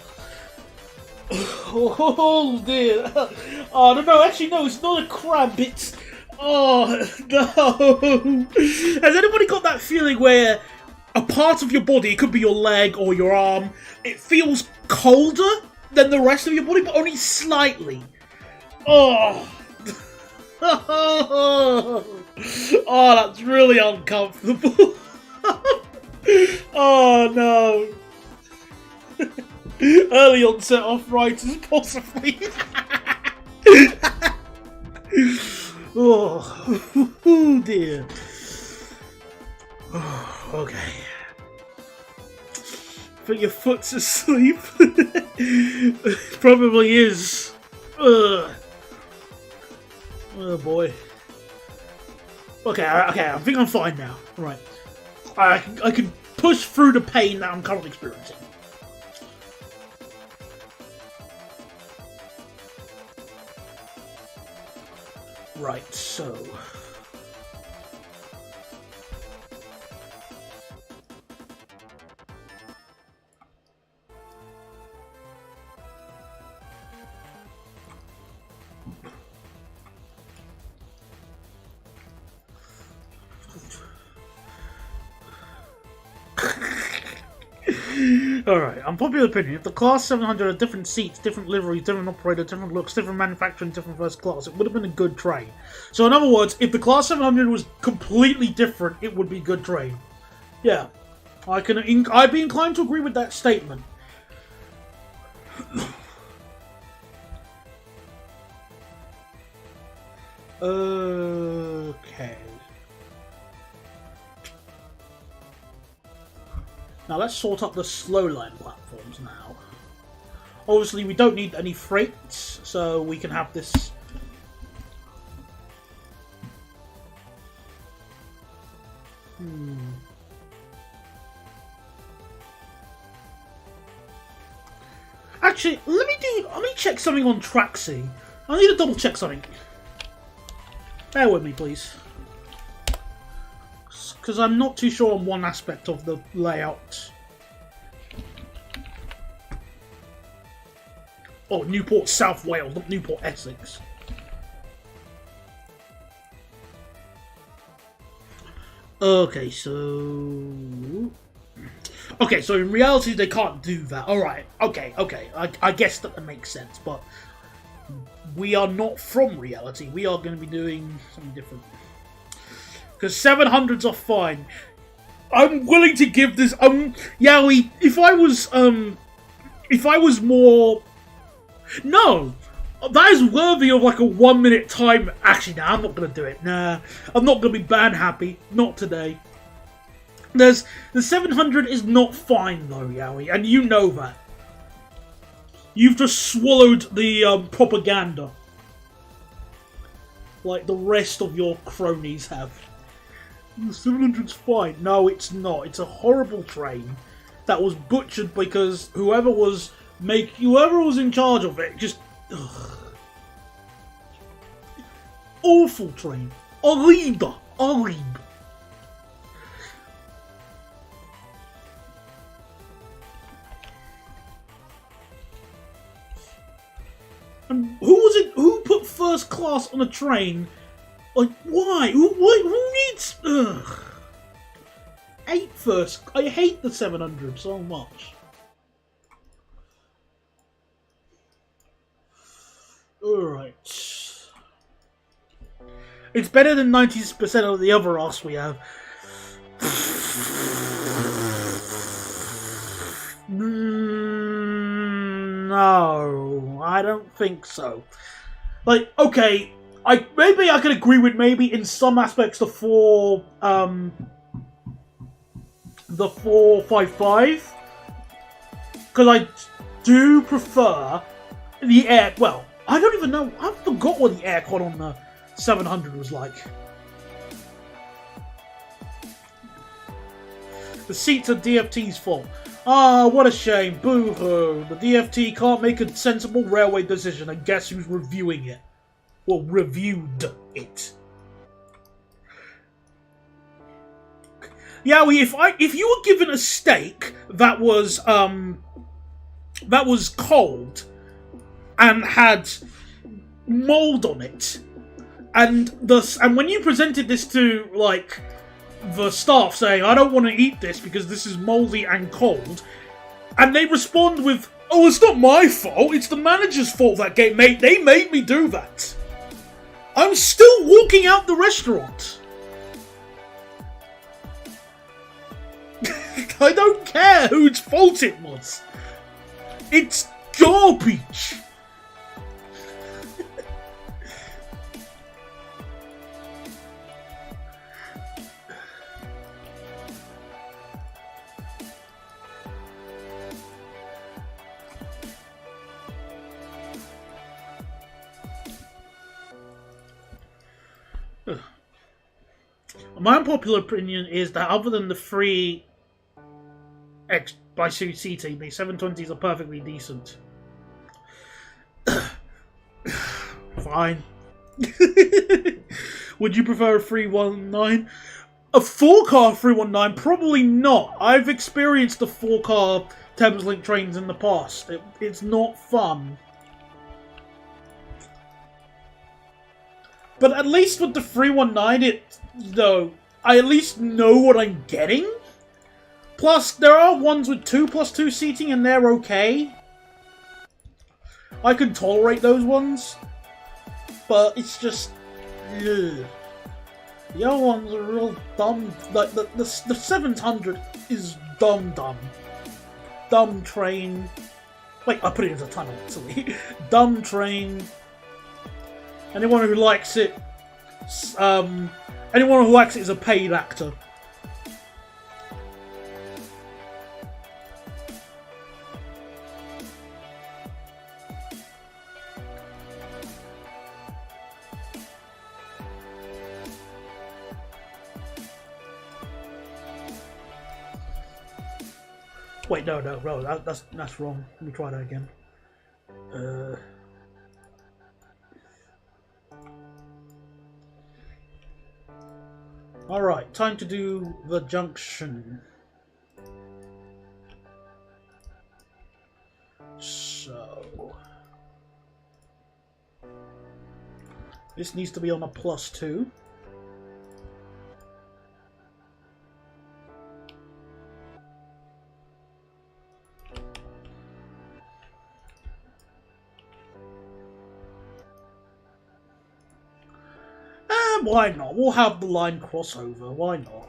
Oh dear. Oh no, actually no, it's not a cramp, it's... Oh no. Has anybody got that feeling where a part of your body, it could be your leg or your arm, it feels colder than the rest of your body, but only slightly? Oh. Oh, that's really uncomfortable. Oh no. Early onset arthritis, possibly. Oh dear. Oh, okay. I think your foot's asleep. Probably is. Ugh. Oh boy. Okay, I think I'm fine now. Right. I can push through the pain that I'm currently experiencing. Right, so... Alright, unpopular opinion. If the Class 700 had different seats, different liveries, different operator, different looks, different manufacturing, different first class, it would have been a good train. So in other words, if the Class 700 was completely different, it would be a good train. Yeah. I'd be inclined to agree with that statement. Okay. Now let's sort up the slow line platforms now. Obviously we don't need any freights, so we can have this... Actually, let me check something on Traxi. I need to double check something. Bear with me, please. Because I'm not too sure on one aspect of the layout. Oh, Newport South Wales, not Newport Essex. Okay, so... Okay, so in reality they can't do that. Alright, okay. I guess that makes sense, but... We are not from reality. We are going to be doing something different. Because 700s are fine. I'm willing to give this... Yowie, if I was more... No! That is worthy of like a 1 minute time... Actually, nah, I'm not going to do it. Nah, I'm not going to be band happy. Not today. The 700 is not fine though, Yowie, and you know that. You've just swallowed the propaganda. Like the rest of your cronies have. The 700's fine. No, it's not. It's a horrible train that was butchered because whoever was in charge of it just... Ugh. Awful train. Horrible. Horrible. class on a train. Like, why? Who needs... Ugh. I hate the 700 so much. Alright. It's better than 90% of the other arse we have. No, I don't think so. Like, okay, maybe I could agree with maybe in some aspects the 455, because I do prefer the air. Well, I don't even know. I forgot what the aircon on the 700 was like. The seats are DFT's fault. Ah, what a shame. Boo-hoo. The DFT can't make a sensible railway decision, and guess who's reviewing it? Well, reviewed it. Yeah, if you were given a steak that was cold and had mold on it, and when you presented this to like the staff saying, I don't want to eat this because this is moldy and cold, and they respond with, oh, it's not my fault, it's the manager's fault that they made me do that, I'm still walking out the restaurant. I don't care whose fault it was. It's garbage. My unpopular opinion is that other than the free X by seating, the 720s are perfectly decent. Fine. Would you prefer a 319? A 4-car 319? Probably not. I've experienced the 4-car Thameslink trains in the past. It's not fun. But at least with the 319, I at least know what I'm getting. Plus, there are ones with 2+2 seating and they're okay. I can tolerate those ones. But it's just... ugh. The other ones are real dumb. Like, the 700 is dumb. Dumb train. Wait, I put it into a tunnel, actually. Dumb train. Anyone who likes it... anyone who likes it is a paid actor. Wait, no, that's wrong. Let me try that again. Alright, time to do the junction. So... this needs to be on a +2. Why not? We'll have the line crossover. Why not?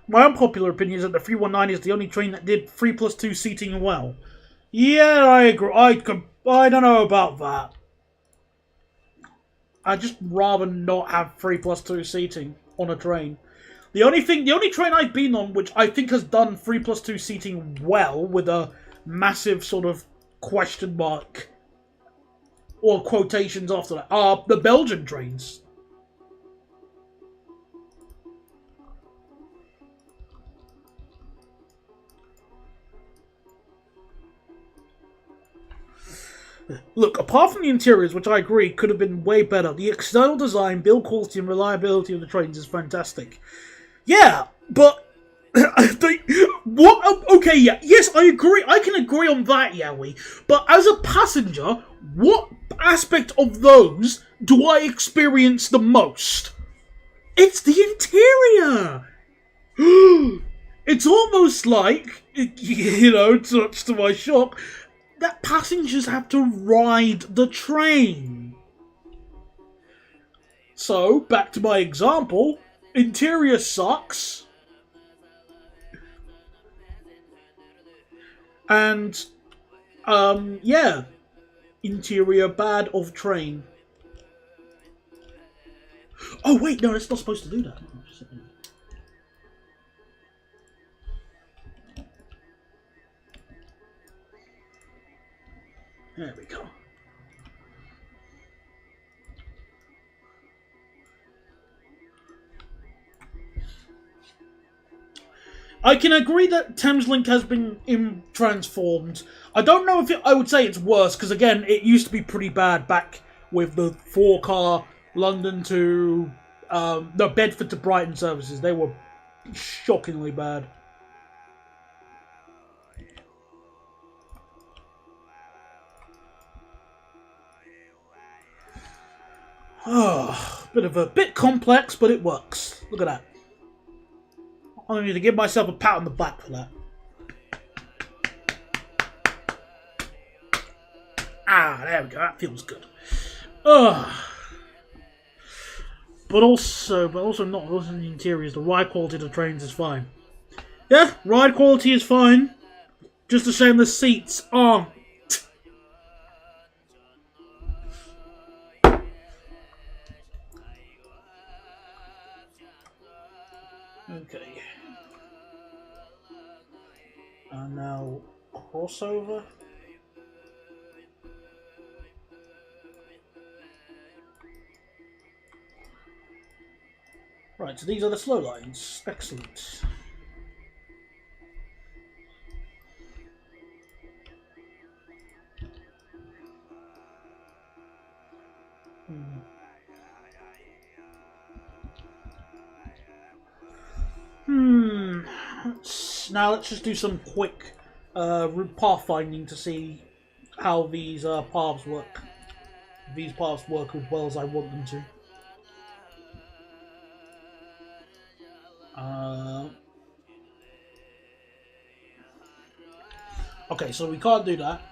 My unpopular opinion is that the 319 is the only train that did 3+2 seating well. Yeah, I agree. I don't know about that. I'd just rather not have 3+2 seating on a train. The only train I've been on which I think has done 3+2 seating well with a massive sort of question mark or quotations after that are the Belgian trains. Look, apart from the interiors, which I agree could have been way better, the external design, build quality and reliability of the trains is fantastic. Yeah, but What? Oh, okay, yeah. Yes, I agree. I can agree on that, Yowie. But as a passenger, what aspect of those do I experience the most? It's the interior! It's almost like, you know, much to my shock, that passengers have to ride the train. So, back to my example, interior sucks. And, yeah, interior bad of train. Oh wait, no, it's not supposed to do that. There we go. I can agree that Thameslink has been transformed. I don't know if I would say it's worse, because again, it used to be pretty bad back with the 4-car London to... no, Bedford to Brighton services. They were shockingly bad. Oh, bit complex, but it works. Look at that. I need to give myself a pat on the back for that. Ah, there we go. That feels good. But also not in the interiors. The ride quality of the trains is fine. Yeah, ride quality is fine. Just a shame the seats aren't. Okay. And now crossover. Right, so these are the slow lines. Excellent. Now let's just do some quick pathfinding to see how these paths work. These paths work as well as I want them to. Okay, so we can't do that.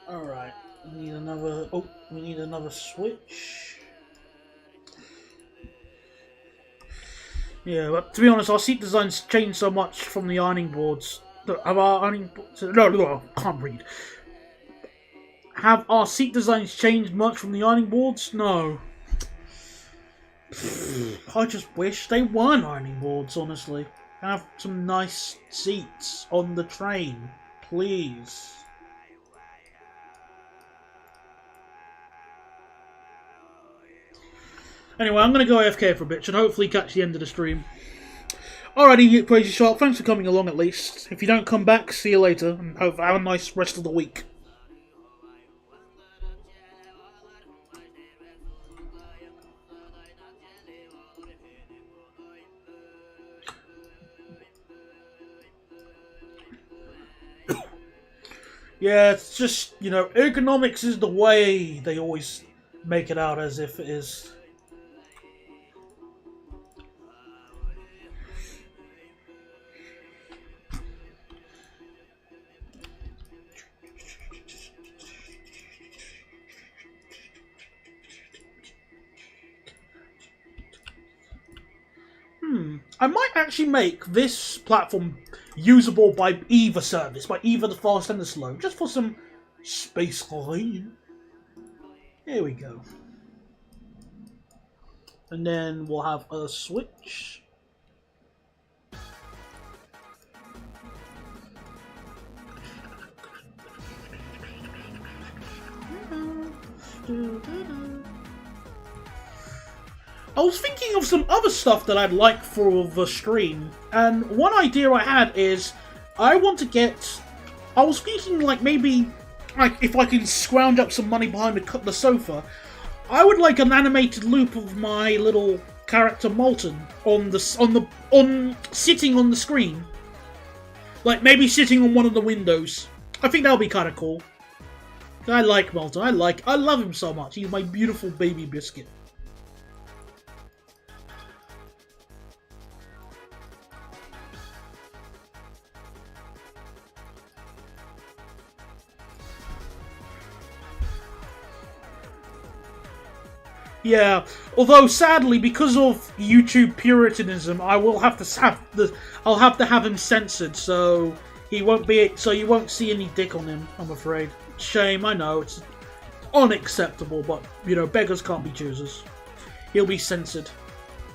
Alright, we need another... Oh, we need another switch. Yeah, but to be honest, our seat designs changed so much from the ironing boards. Have our ironing boards... No, I can't read. Have our seat designs changed much from the ironing boards? No. I just wish they weren't ironing boards, honestly. Have some nice seats on the train, please. Anyway, I'm going to go AFK for a bit and hopefully catch the end of the stream. Alrighty, Crazy Shark, thanks for coming along at least. If you don't come back, see you later, and have a nice rest of the week. Yeah, it's just, you know, ergonomics is the way they always make it out as if it is. I might actually make this platform usable by either service, by either the fast and the slow, just for some space line. Here we go. And then we'll have a switch. I was thinking of some other stuff that I'd like for the stream, and one idea I had is I want to get... I was thinking like maybe if I can scrounge up some money behind the sofa, I would like an animated loop of my little character Molten sitting on the screen, like maybe sitting on one of the windows. I think that would be kind of cool. I like Molten. I love him so much. He's my beautiful baby biscuit. Yeah, although sadly, because of YouTube puritanism, I'll have to have him censored, so he won't be. So you won't see any dick on him. I'm afraid. Shame, I know it's unacceptable, but you know, beggars can't be choosers. He'll be censored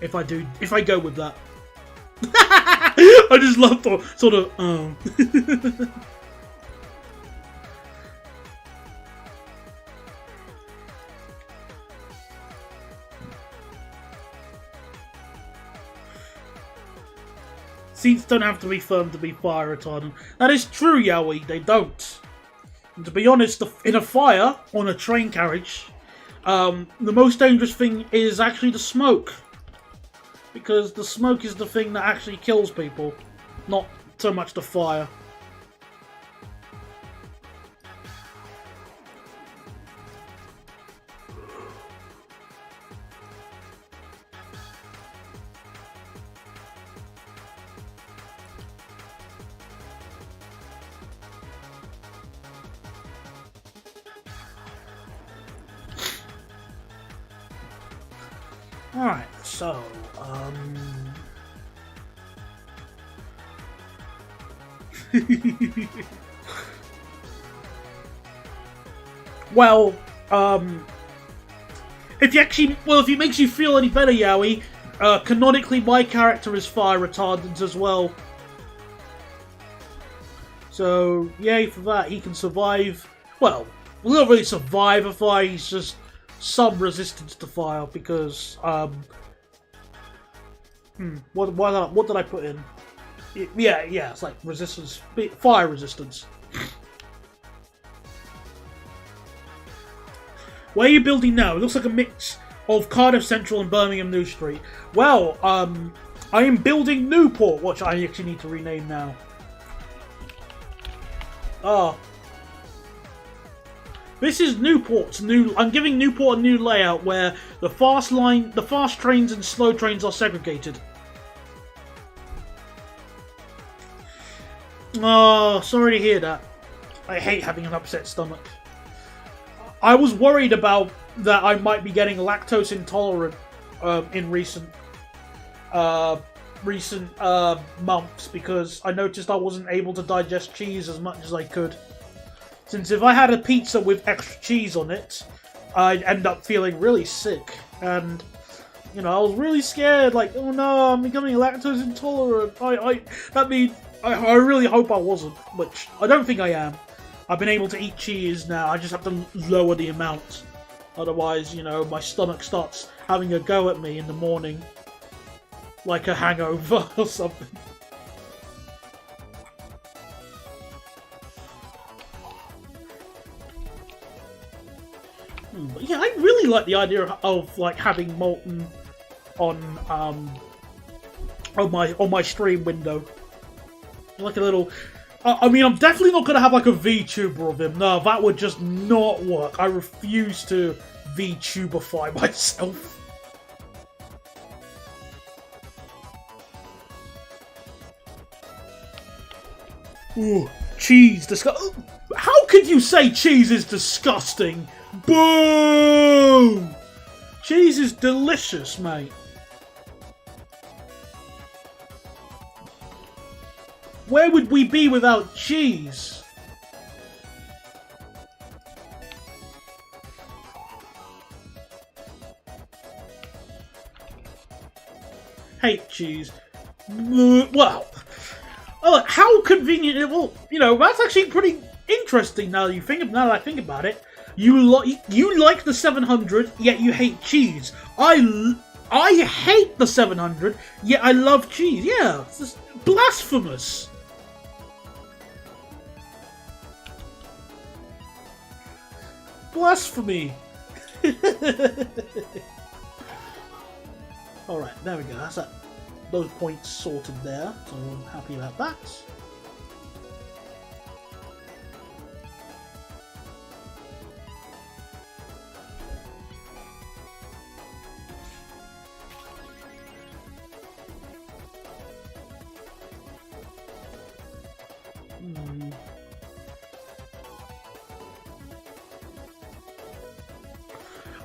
if I go with that. I just love the sort of. Seats don't have to be firm to be fire retardant. That is true, Yowie, they don't. And to be honest, in a fire, on a train carriage, the most dangerous thing is actually the smoke. Because the smoke is the thing that actually kills people, not so much the fire. Alright, so, well, if it makes you feel any better, Yowie, canonically my character is fire retardant as well. So, yay for that, he can survive, well, not really survive a fire, he's just some resistance to fire, because, what did I put in? Yeah, it's like resistance, fire resistance. Where are you building now? It looks like a mix of Cardiff Central and Birmingham New Street. Well, I am building Newport, which I actually need to rename now. This is Newport's new. I'm giving Newport a new layout where the fast trains and slow trains are segregated. Oh, sorry to hear that. I hate having an upset stomach. I was worried about that I might be getting lactose intolerant in recent months, because I noticed I wasn't able to digest cheese as much as I could. Since if I had a pizza with extra cheese on it, I'd end up feeling really sick. And, you know, I was really scared, like, oh no, I'm becoming lactose intolerant. I really hope I wasn't, which I don't think I am. I've been able to eat cheese now, I just have to lower the amount. Otherwise, you know, my stomach starts having a go at me in the morning. Like a hangover or something. But yeah, I really like the idea of like having Molten on my stream window. Like a little. I mean, I'm definitely not gonna have like a VTuber of him. No, that would just not work. I refuse to VTuberify myself. Ooh, cheese disgusting. How could you say cheese is disgusting? Boo! Cheese is delicious, mate. Where would we be without cheese? Hate cheese. Well, oh, how convenient! Well, you know, that's actually pretty interesting. Now that I think about it, you like the 700, yet you hate cheese. I hate the 700, yet I love cheese. Yeah, it's just blasphemous. Blasphemy! Alright, there we go. That's that. Those points sorted there, so I'm happy about that.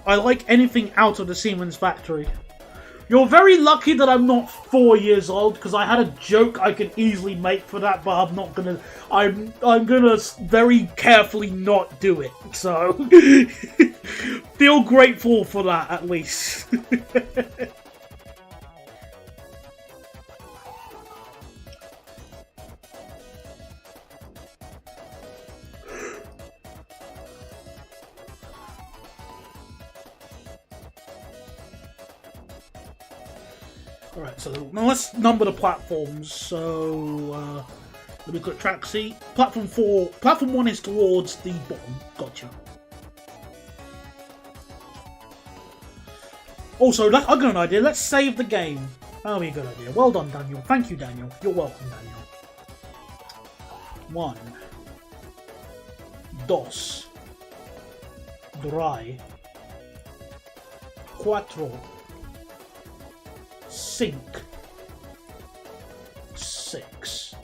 I like anything out of the Siemens factory. You're very lucky that I'm not 4 years old, because I had a joke I could easily make for that, but I'm not gonna. I'm gonna very carefully not do it. So feel grateful for that, at least. Alright, so now let's number the platforms. So, let me click track C. Platform 4, platform 1 is towards the bottom. Gotcha. Also, I got an idea. Let's save the game. That'll be a good idea. Well done, Daniel. Thank you, Daniel. You're welcome, Daniel. 1, 2, 3, 4, 5, 6.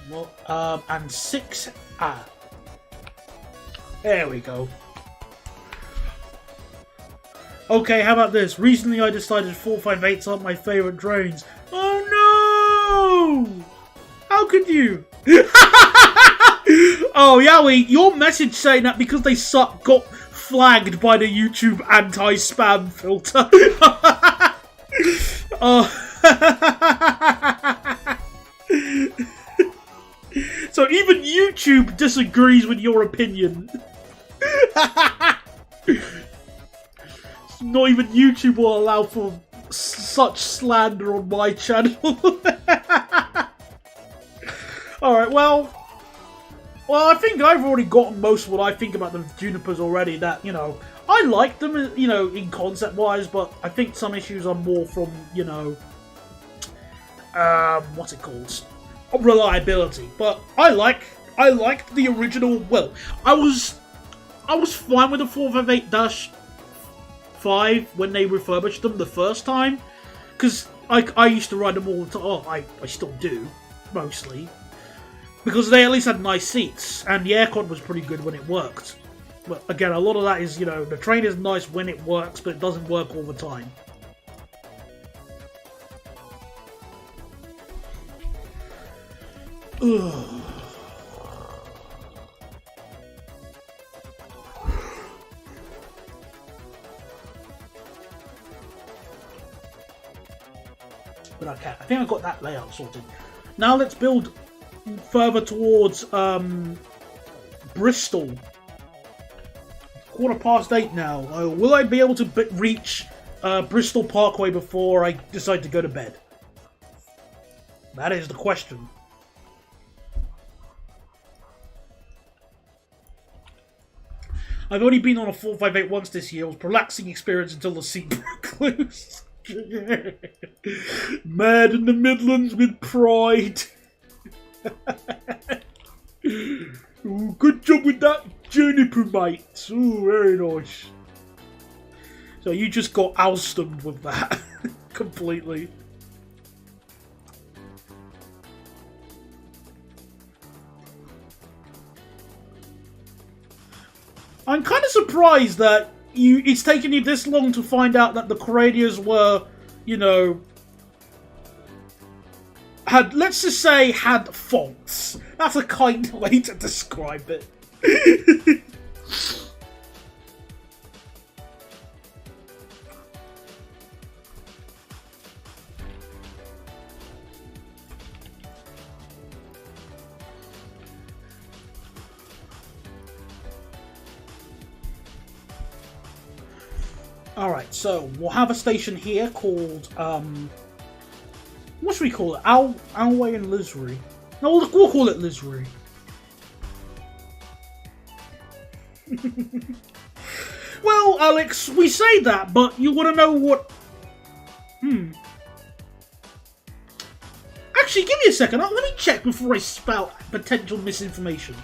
Well, and 6A. There we go. Okay, how about this? Recently I decided 458s aren't my favourite trains. Oh no! How could you? Oh, Yowie, your message saying that because they suck got flagged by the YouTube anti-spam filter. So even YouTube disagrees with your opinion. Not even YouTube will allow for such slander on my channel. Alright, well, I think I've already gotten most of what I think about the Junipers already. That, you know, I like them, you know, in concept-wise, but I think some issues are more from, you know, what's it called? Reliability. But I liked the original. Well, I was fine with the 458-5 when they refurbished them the first time, because I used to ride them all the time. Oh, I still do, mostly. Because they at least had nice seats, and the aircon was pretty good when it worked. But again, a lot of that is, you know, the train is nice when it works, but it doesn't work all the time. Ugh. But okay, I think I got that layout sorted. Now let's build further towards Bristol. 8:15 now. Will I be able to reach Bristol Parkway before I decide to go to bed? That is the question. I've only been on a 458 once this year. It was a relaxing experience until the seat broke loose. Mad in the Midlands with pride. Ooh, good job with that juniper, mate. Ooh, very nice. So you just got Alstomed with that completely. I'm kind of surprised that it's taken you this long to find out that the Corradias were, you know, let's just say, had faults. That's a kind way to describe it. Alright, so we'll have a station here called, what should we call it? Alway and Lisbury. No, we'll call it Lisbury. Well, Alex, we say that, but you want to know what... Actually, give me a second. Let me check before I spout potential misinformation.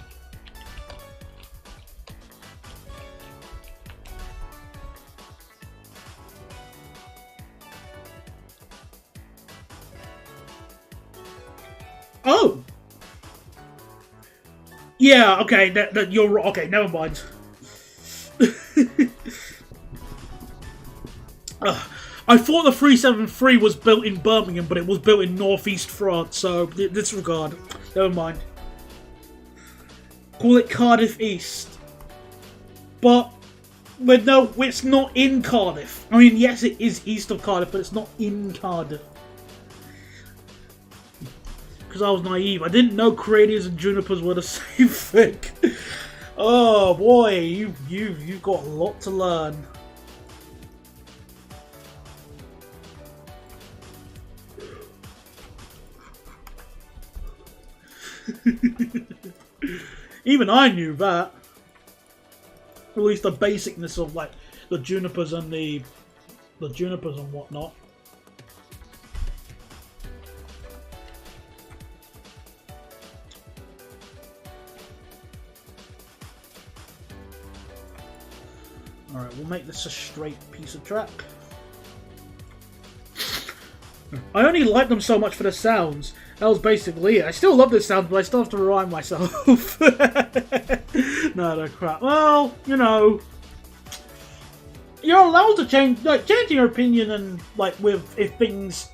Oh! Yeah, okay, you're... Okay, never mind. I thought the 373 was built in Birmingham, but it was built in northeast France, so disregard. Never mind. Call it Cardiff East. But no, it's not in Cardiff. I mean, yes, it is east of Cardiff, but it's not in Cardiff. Because I was naive. I didn't know Cranias and Junipers were the same thing. Oh boy, you've got a lot to learn. Even I knew that. At least the basicness of like the junipers and the junipers and whatnot. Alright, we'll make this a straight piece of track. I only like them so much for the sounds. That was basically it. I still love this sound, but I still have to remind myself. No, crap. Well, you know, you're allowed to change, like, changing your opinion, and like if things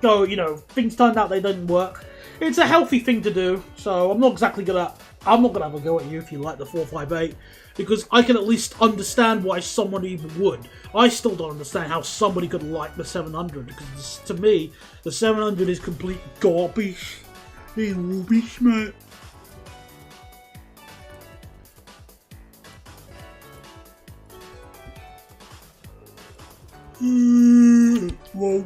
go, you know, things turned out they didn't work. It's a healthy thing to do. So I'm not gonna have a go at you if you like the 458, because I can at least understand why someone even would. I still don't understand how somebody could like the 700, because to me, the 700 is complete garbage. It's rubbish, mate. Whoa.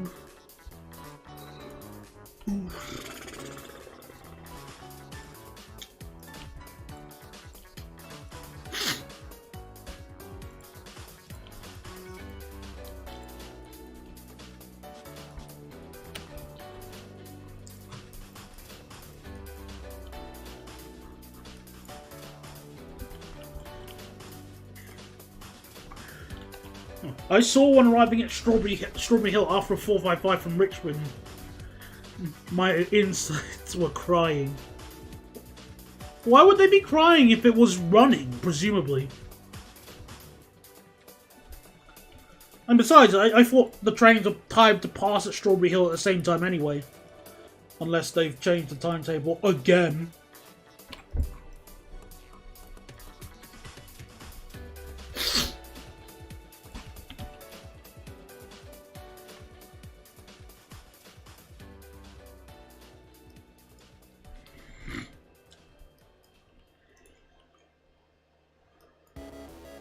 I saw one arriving at Strawberry Hill after a 455 from Richmond. My insides were crying. Why would they be crying if it was running, presumably? And besides, I thought the trains were timed to pass at Strawberry Hill at the same time anyway. Unless they've changed the timetable again.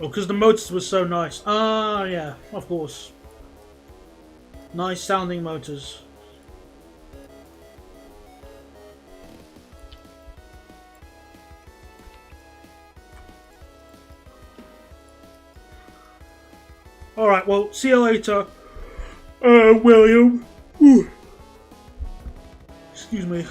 Oh, because the motors were so nice. Ah, yeah, of course. Nice sounding motors. Alright, well, see you later, William. Whew. Excuse me.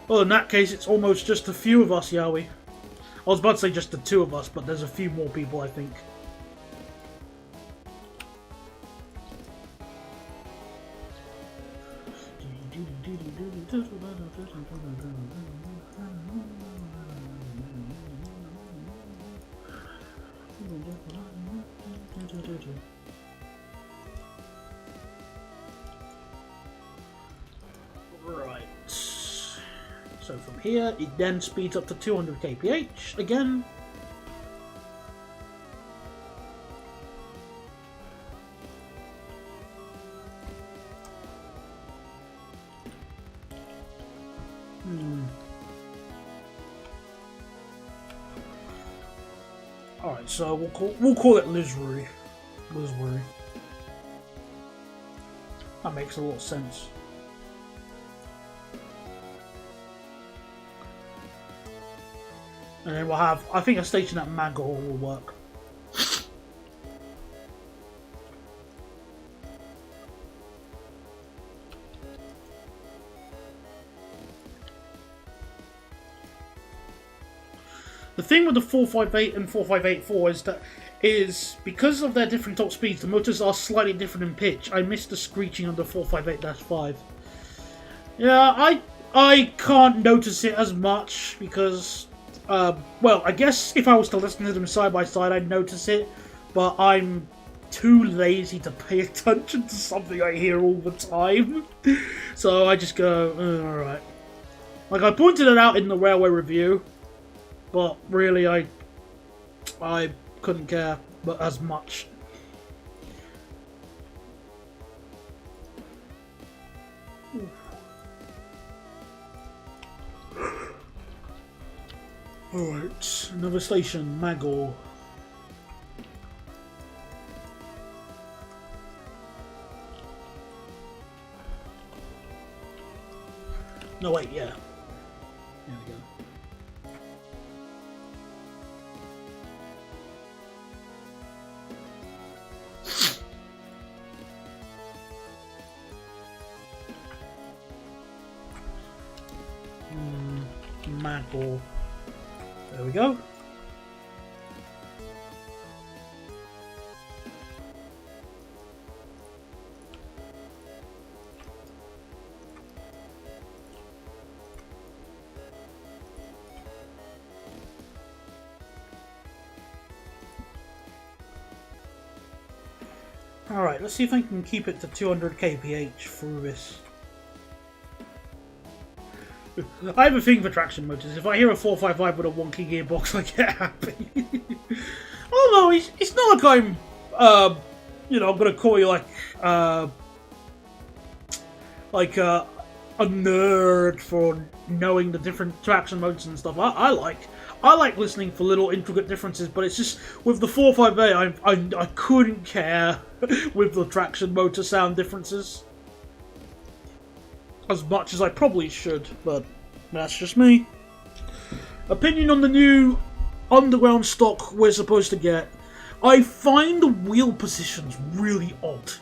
Well, in that case, it's almost just a few of us, Yowie. I was about to say just the two of us, but there's a few more people, I think. Right. So from here, it then speeds up to 200 kph again. All right, so we'll call it Lisbury. That makes a lot of sense. And then we'll have, I think a station at Magor will work. The thing with the 458 and 4584 is because of their different top speeds, the motors are slightly different in pitch. I missed the screeching on the 458-5. Yeah, I can't notice it as much because, well, I guess if I was to listen to them side by side, I'd notice it, but I'm too lazy to pay attention to something I hear all the time. So I just go, alright. Like, I pointed it out in the railway review, but really I couldn't care but as much. Alright, another station, Magor. No, wait, yeah. There we go. Magor. There we go. Alright, let's see if I can keep it to 200 kph through this. I have a thing for traction motors. If I hear a 455 with a wonky gearbox, I get happy. Although it's not like I'm, you know, I'm gonna call you like a nerd for knowing the different traction motors and stuff. I like listening for little intricate differences, but it's just with the 458, I couldn't care with the traction motor sound differences as much as I probably should, but that's just me. Opinion on the new underground stock we're supposed to get. I find the wheel positions really odd.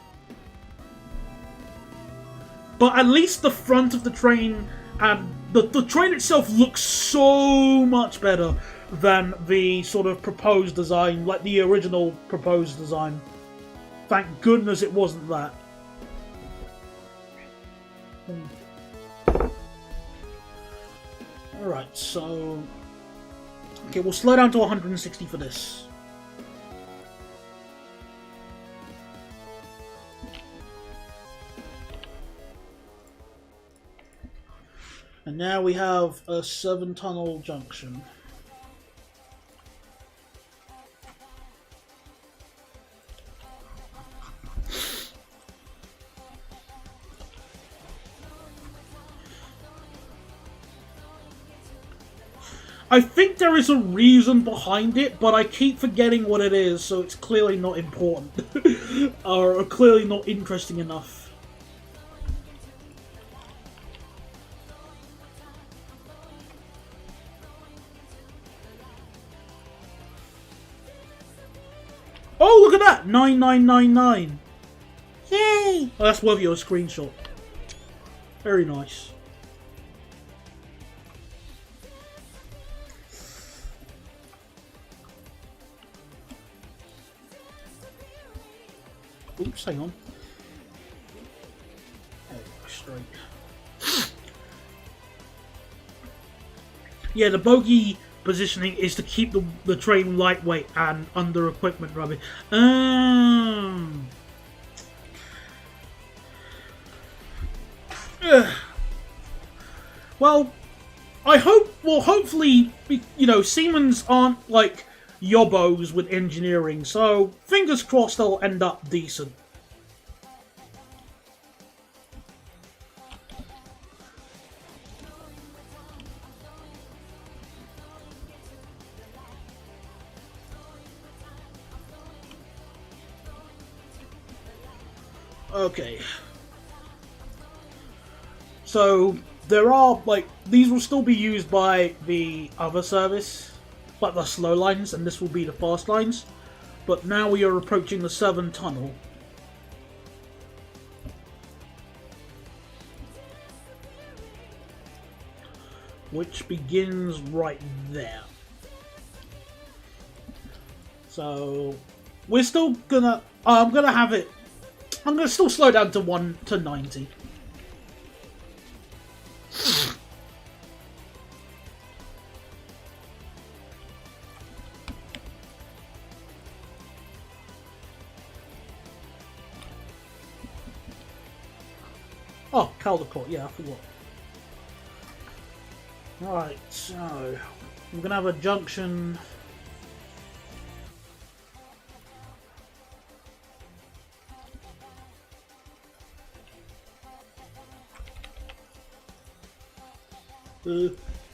But at least the front of the train and the train itself looks so much better than the sort of proposed design, like the original proposed design. Thank goodness it wasn't that. Alright, so... okay, we'll slow down to 160 for this. And now we have a 7-tunnel junction. I think there is a reason behind it, but I keep forgetting what it is, so it's clearly not important. Or clearly not interesting enough. Oh, look at that! 9999! Yay! Oh, that's worthy of a screenshot. Very nice. Oops, hang on. There we go, straight. Yeah, the bogey positioning is to keep the train lightweight and under equipment rubbing. Well, I hope. Well, hopefully, you know, Siemens aren't like yobbos with engineering, so fingers crossed they'll end up decent. Okay. So there are, like, these will still be used by the other service, like the slow lines, and this will be the fast lines. But now we are approaching the Southern Tunnel. Which begins right there. So we're still gonna I'm gonna have it, I'm gonna still slow down to 1 to 90. Oh, Caldecott, yeah, I forgot. Right, so we're gonna have a junction.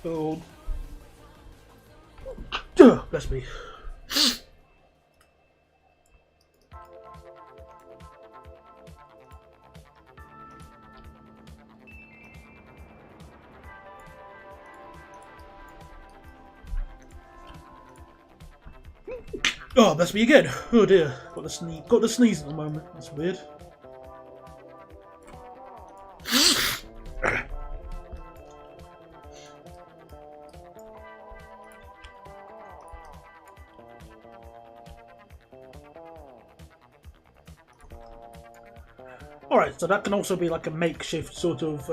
Hold. Bless me. Oh, bless me again. Oh dear. Got the sneeze at the moment. That's weird. Alright, so that can also be like a makeshift sort of,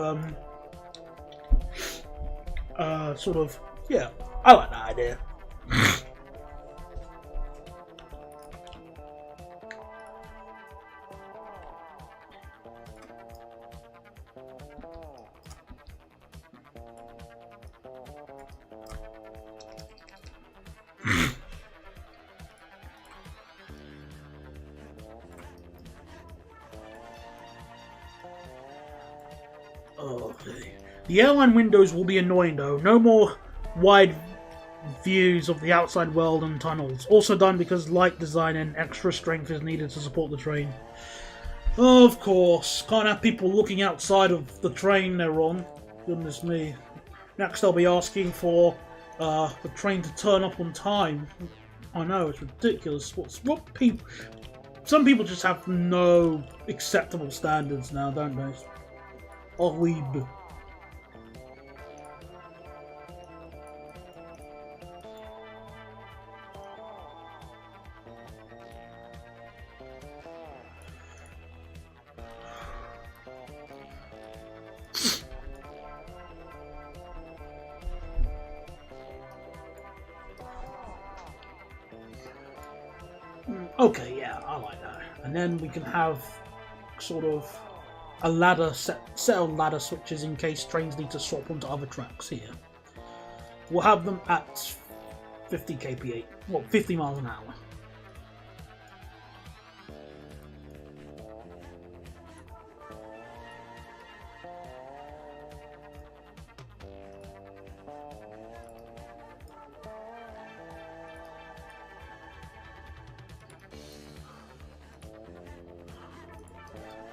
yeah, I like that idea. Okay. The airline windows will be annoying though. No more wide views of the outside world and tunnels. Also done because light design and extra strength is needed to support the train. Of course, can't have people looking outside of the train they're on. Goodness me. Next they'll be asking for the train to turn up on time. I know, it's ridiculous. What people... Some people just have no acceptable standards now, don't they? Horrible. Okay, yeah, I like that. And then we can have sort of a ladder set of ladder switches in case trains need to swap onto other tracks here. We'll have them at 50 kph, well, 50 miles an hour.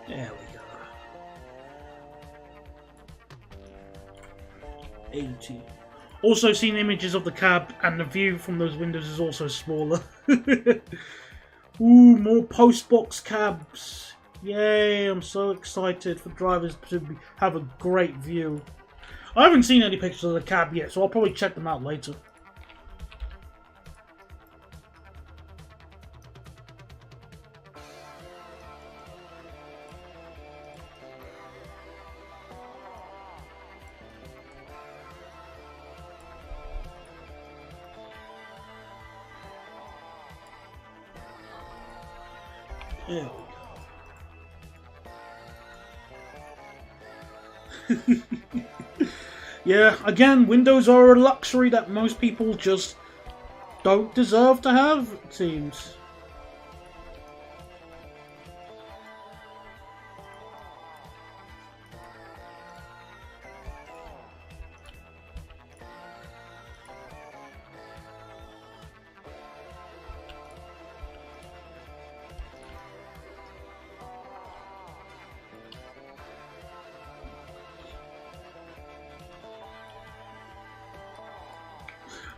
There we go. 80. Also seen images of the cab, and the view from those windows is also smaller. Ooh, more postbox cabs. Yay, I'm so excited for drivers to have a great view. I haven't seen any pictures of the cab yet, so I'll probably check them out later. There we go. Yeah, again, windows are a luxury that most people just don't deserve to have, it seems.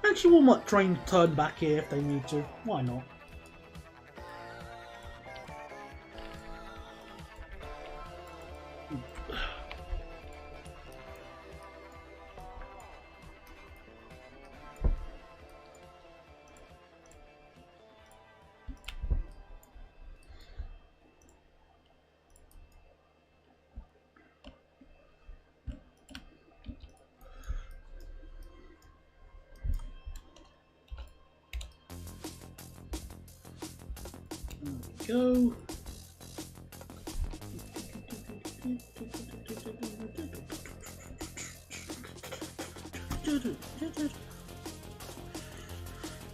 Actually, we'll let train turn back here if they need to. Why not? Go.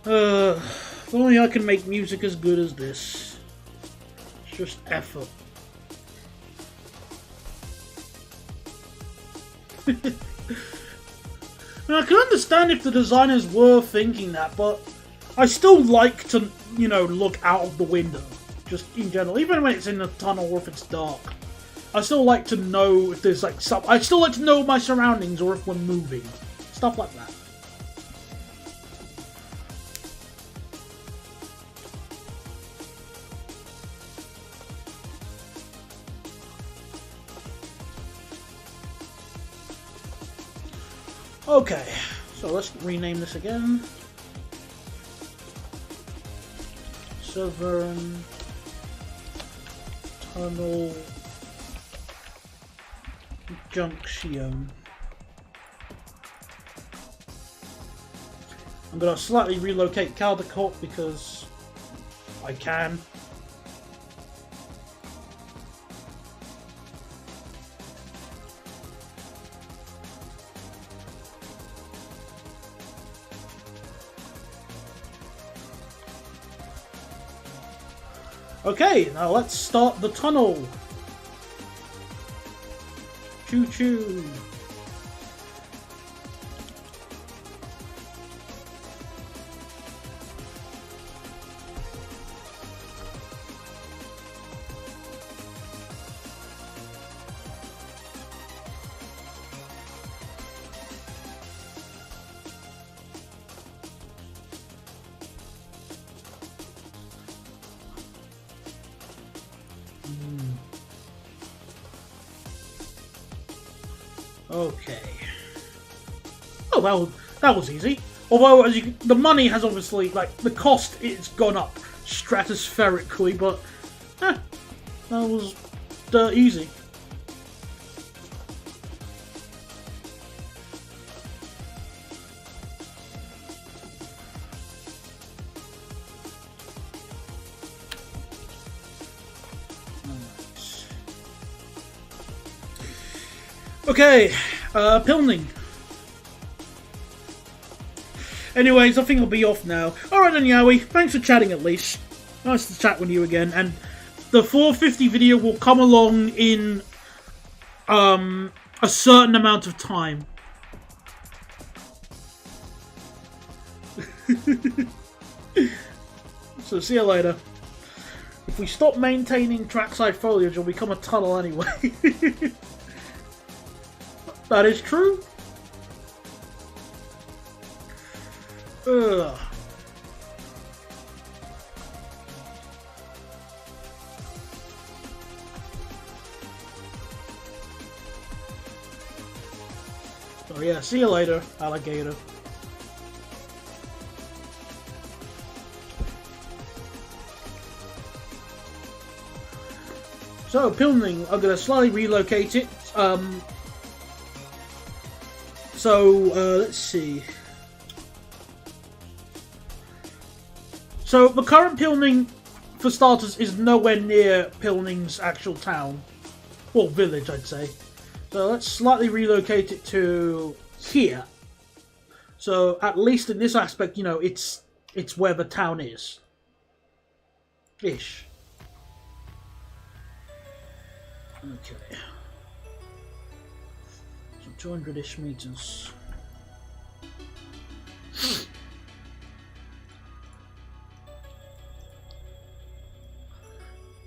If only I can make music as good as this. It's just effort. And I can understand if the designers were thinking that, but I still like to, you know, look out of the window. Just in general, even when it's in a tunnel or if it's dark. I still like to know if there's like some. I still like to know my surroundings or if we're moving. Stuff like that. Okay, so let's rename this again. Southern Tunnel Junction. I'm gonna slightly relocate Caldecott because I can. Okay, now let's start the tunnel. Choo choo. Okay. Oh, that was easy. Although, as you, the money has obviously, like, the cost it's gone up stratospherically, but that was easy. Okay, Pilning. Anyways, I think I'll be off now. Alright then, Yowie, thanks for chatting at least. Nice to chat with you again, and the 450 video will come along in a certain amount of time. So see you later. If we stop maintaining trackside foliage, it'll become a tunnel anyway. That is true. Ugh. So yeah, see you later, alligator. So, Pilning, I'm gonna slightly relocate it. Let's see. So, the current Pilning, for starters, is nowhere near Pilning's actual town. Well, village, I'd say. So, let's slightly relocate it to here. So, at least in this aspect, you know, it's where the town is. Ish. Okay. So 200-ish meters.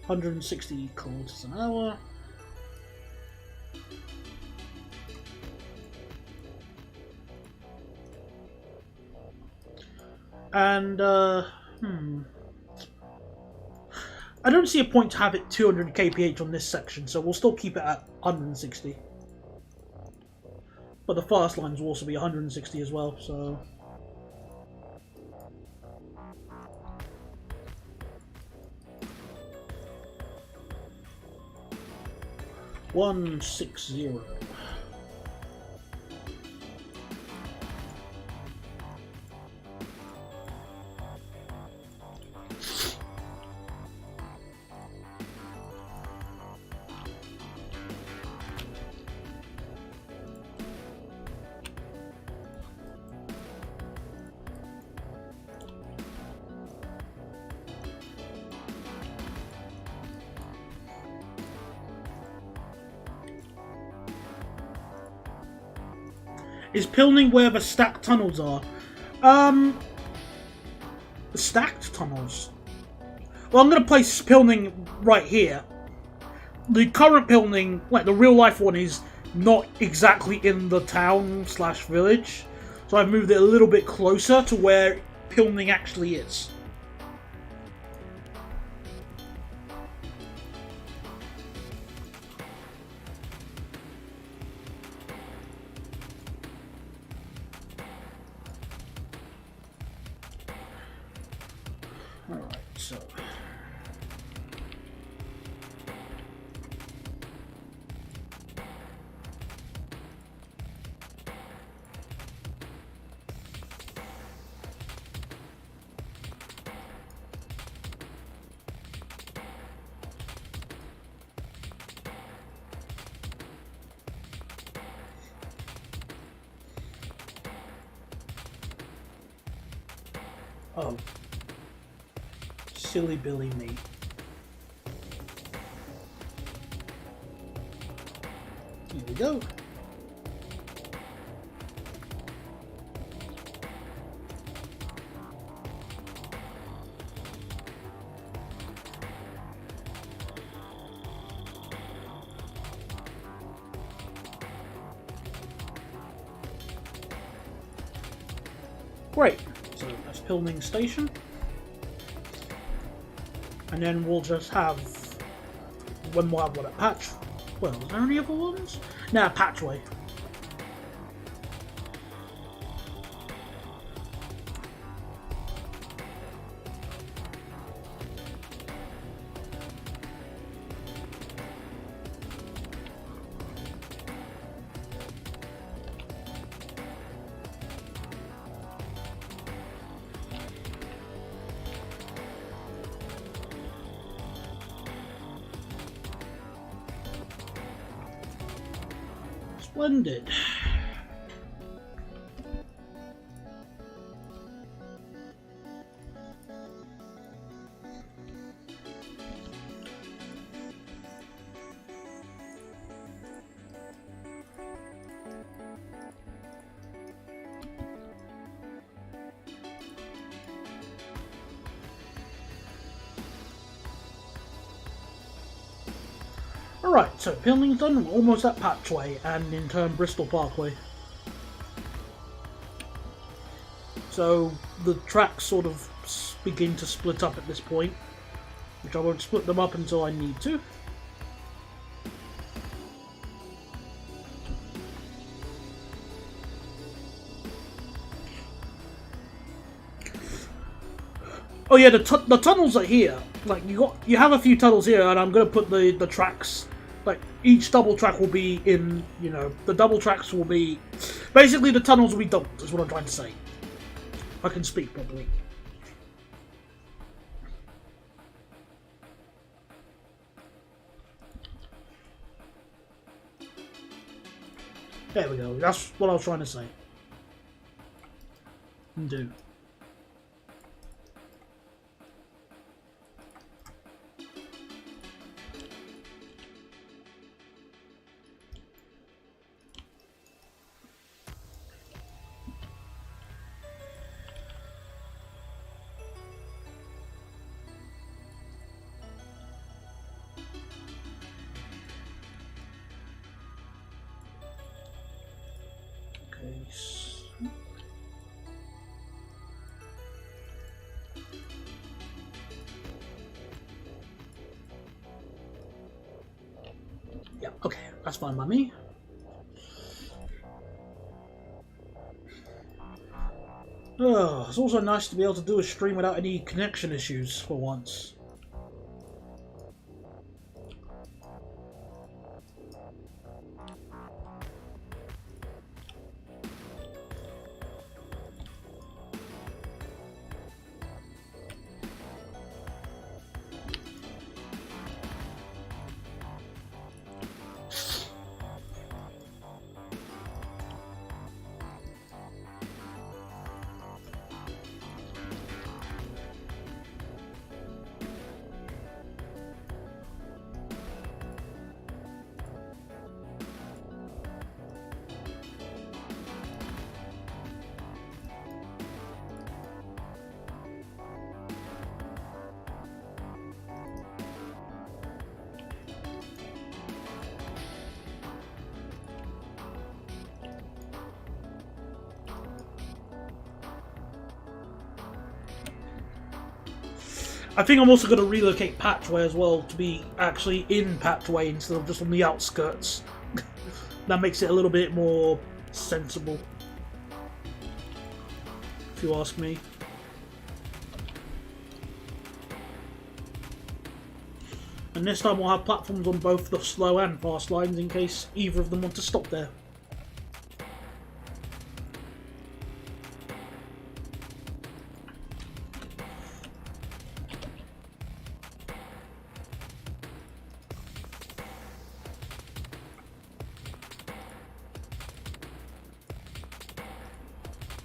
$160 kilometers an hour. And, I don't see a point to have it 200 kph on this section, so we'll still keep it at 160. But the fast lines will also be 160 as well, so... $160. Is Pilning where the stacked tunnels are? The stacked tunnels? Well, I'm going to place Pilning right here. The current Pilning, like the real life one, is not exactly in the town slash village. So I've moved it a little bit closer to where Pilning actually is. Alright, so... Oh. Silly Billy me. Here we go. Great. So that's Pilning Station. And then we'll just have one more what a patch. Well, is there any other ones? Nah, Patchway. Splendid. Alright, so Pilning's done, almost at Patchway, and in turn Bristol Parkway. So the tracks sort of begin to split up at this point, which I won't split them up until I need to. Oh yeah, the tunnels are here. Like you have a few tunnels here, and I'm gonna put the tracks. Like each double track will be in, you know, the double tracks will be basically the tunnels will be doubled. Is what I'm trying to say. If I can speak properly. There we go. That's what I was trying to say. And do. That's fine by me. Oh, it's also nice to be able to do a stream without any connection issues for once. I think I'm also going to relocate Patchway as well to be actually in Patchway instead of just on the outskirts. That makes it a little bit more sensible, if you ask me. And this time we'll have platforms on both the slow and fast lines in case either of them want to stop there.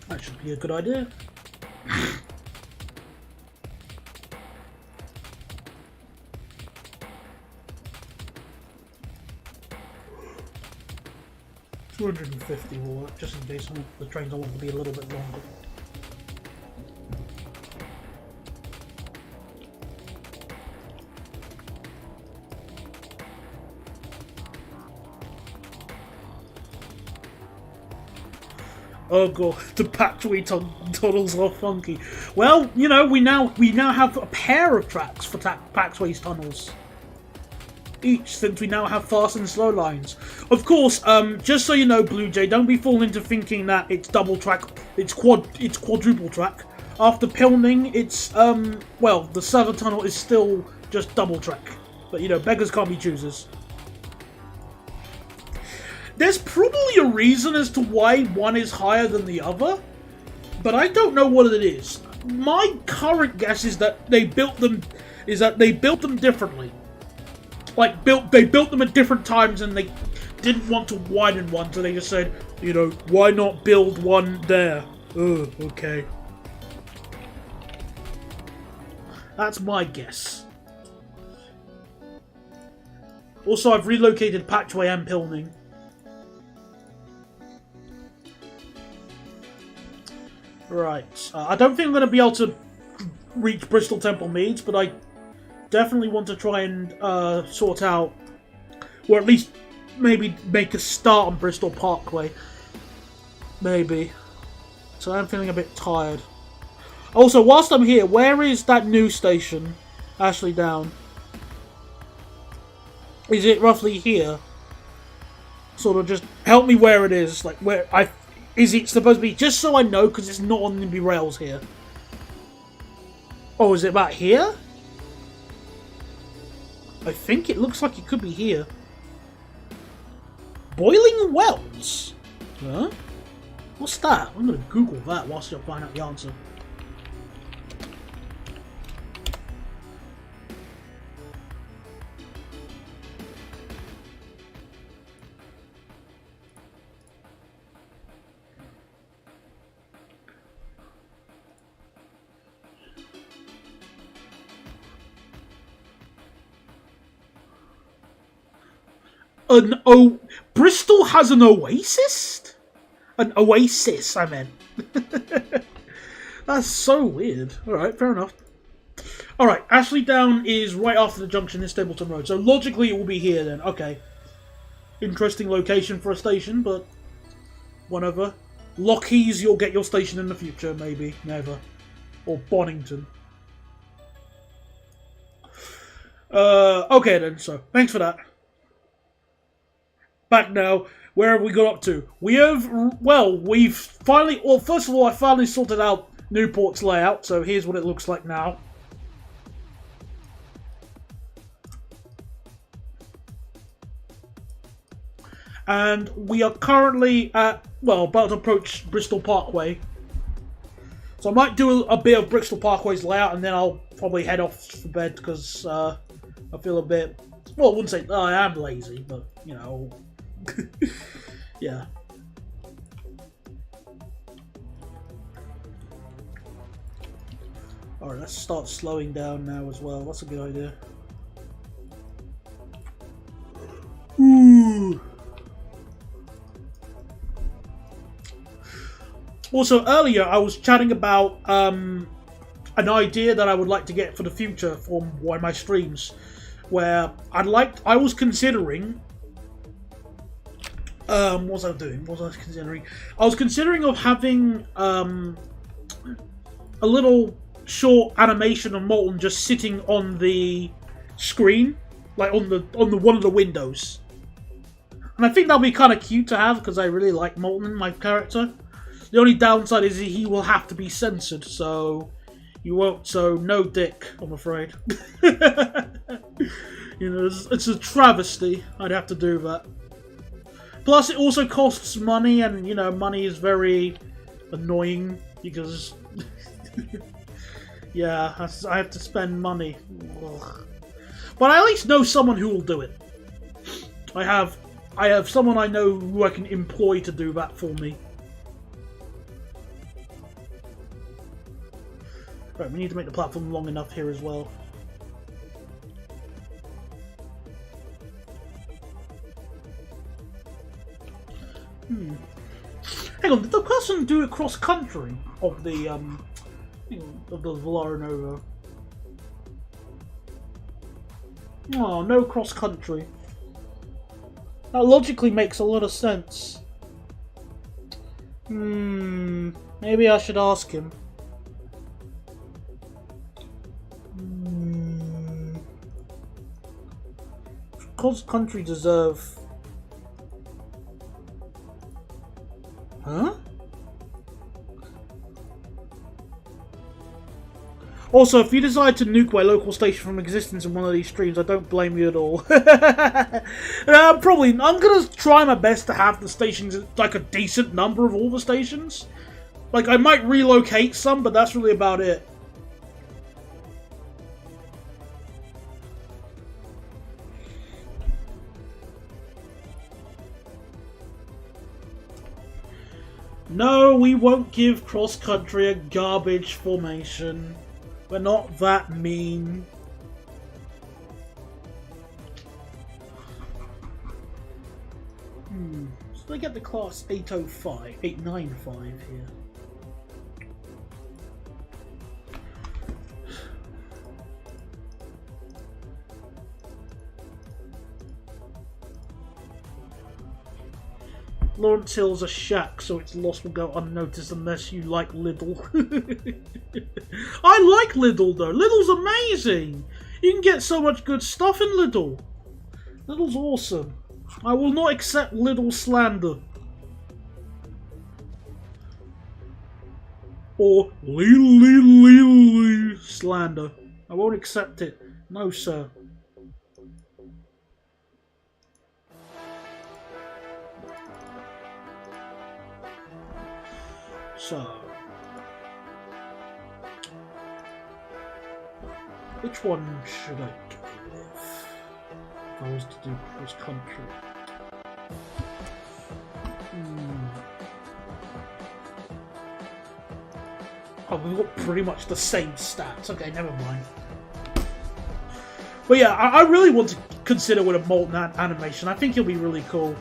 That should be a good idea. $250 will work, just in case the trains I want to be a little bit longer. Oh god, the Patchway tunnels are funky. Well, you know, we now have a pair of tracks for Patchway's tunnels. Each, since we now have fast and slow lines. Of course, just so you know, Blue Jay, don't be fooled into thinking that it's double track. It's quadruple track. After Pilning, it's well, the Southern Tunnel is still just double track. But you know, beggars can't be choosers. There's probably a reason as to why one is higher than the other, but I don't know what it is. My current guess is that they built them differently. Like they built them at different times and they didn't want to widen one, so they just said, you know, why not build one there? Oh, okay. That's my guess. Also, I've relocated Patchway and Pilning. Right. I don't think I'm going to be able to reach Bristol Temple Meads, but I definitely want to try and sort out, or at least maybe make a start on Bristol Parkway. Maybe. So I'm feeling a bit tired. Also, whilst I'm here, where is that new station? Ashley Down. Is it roughly here? Sort of just help me where it is. Like, where is it supposed to be? Just so I know, because it's not on NIMBY Rails here. Oh, is it about here? I think it looks like it could be here. Boiling wells? Huh? What's that? I'm going to Google that whilst I find out the answer. Bristol has an oasis? An oasis, I meant. That's so weird. Alright, fair enough. Alright, Ashley Down is right after the junction in Stapleton Road, so logically it will be here then. Okay. Interesting location for a station, but whatever. Lockheed's, you'll get your station in the future, maybe. Never. Or Bonington. Okay then, so thanks for that. back now. Where have we got up to? We have, well, we've finally, well, first of all, I finally sorted out Newport's layout, so here's what it looks like now. And we are currently at, well, about to approach Bristol Parkway. So I might do a bit of Bristol Parkway's layout, and then I'll probably head off for bed, because I feel a bit, well, I wouldn't say I am lazy, but, you know, yeah. Alright, let's start slowing down now as well. That's a good idea. Ooh. Also, earlier I was chatting about an idea that I would like to get for the future for one of my streams, where I was considering. What was I doing? What was I considering? I was considering of having a little short animation of Molten just sitting on the screen, like on the one of the windows. And I think that'll be kind of cute to have, because I really like Molten, my character. The only downside is he will have to be censored, so you won't. So no dick, I'm afraid. You know, it's a travesty. I'd have to do that. Plus, it also costs money, and you know, money is very annoying because, yeah, I have to spend money. Ugh. But I at least know someone who will do it. I have someone I know who I can employ to do that for me. Right, we need to make the platform long enough here as well. Hang on, did the person do a cross country of the Volare Nova? Oh, no cross country. That logically makes a lot of sense. Maybe I should ask him. Cross country deserve. Huh? Also, if you decide to nuke my local station from existence in one of these streams, I don't blame you at all. I'm gonna try my best to have the stations, like, a decent number of all the stations. Like, I might relocate some, but that's really about it. No, we won't give cross-country a garbage formation. We're not that mean. So they get the class 805, 895 here. Lawrence Hill's a shack, so its loss will go unnoticed unless you like Lidl. I like Lidl though. Lidl's amazing. You can get so much good stuff in Lidl. Lidl's awesome. I will not accept Lidl slander. Or slander. I won't accept it. No, sir. So, which one should I go with if I was to do cross country? Oh, we've got pretty much the same stats. Okay, never mind. But yeah, I really want to consider with a Molten animation. I think he'll be really cool.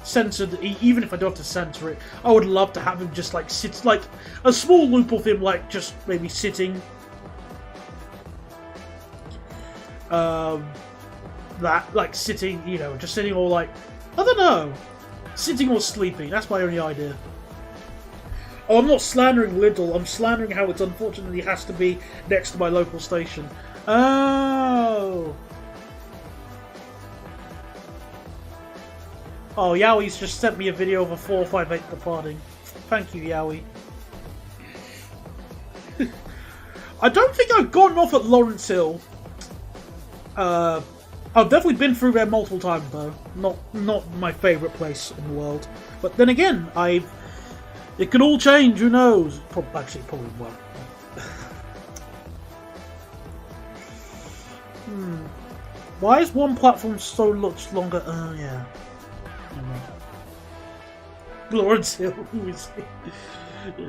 Censored, even if I don't have to censor it, I would love to have him just like sit, like a small loop of him, like just maybe sitting. That like sitting, you know, just sitting or like, I don't know, sitting or sleeping. That's my only idea. Oh, I'm not slandering Lidl. I'm slandering how it unfortunately has to be next to my local station. Oh. Oh, Yowie's just sent me a video of a 458 departing. Thank you, Yowie. I don't think I've gotten off at Lawrence Hill. I've definitely been through there multiple times, though. Not my favourite place in the world. But then again, it could all change. Who knows? Actually, it probably won't. Why is one platform so much longer? Oh yeah. Lawrence Hill. Who is he?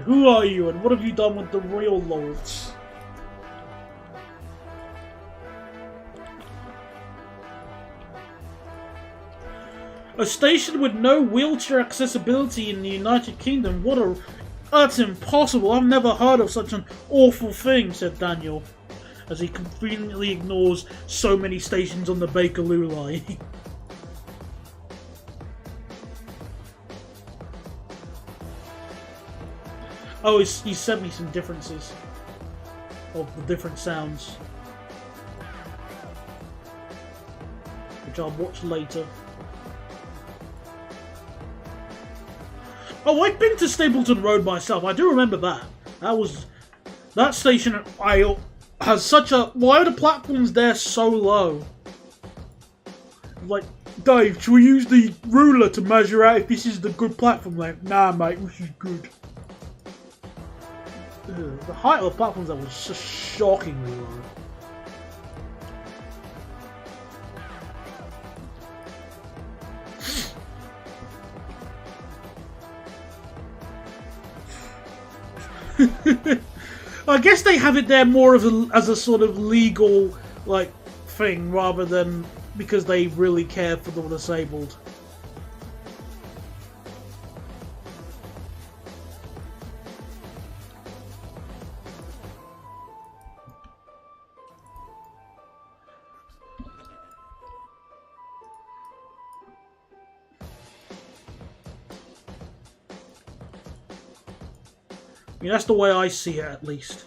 Who are you, and what have you done with the real Lawrence? A station with no wheelchair accessibility in the United Kingdom? That's impossible. I've never heard of such an awful thing, said Daniel, as he conveniently ignores so many stations on the Bakerloo line. Oh, he sent me some differences of the different sounds, which I'll watch later. Oh, I've been to Stapleton Road myself. I do remember that. That station. Has such a. Why are the platforms there so low? Like, Dave, should we use the ruler to measure out if this is the good platform? Like, nah, mate, this is good. Ugh, the height of the platforms there was just shockingly low. I guess they have it there more as a sort of legal like thing rather than because they really care for the disabled. I mean, that's the way I see it, at least.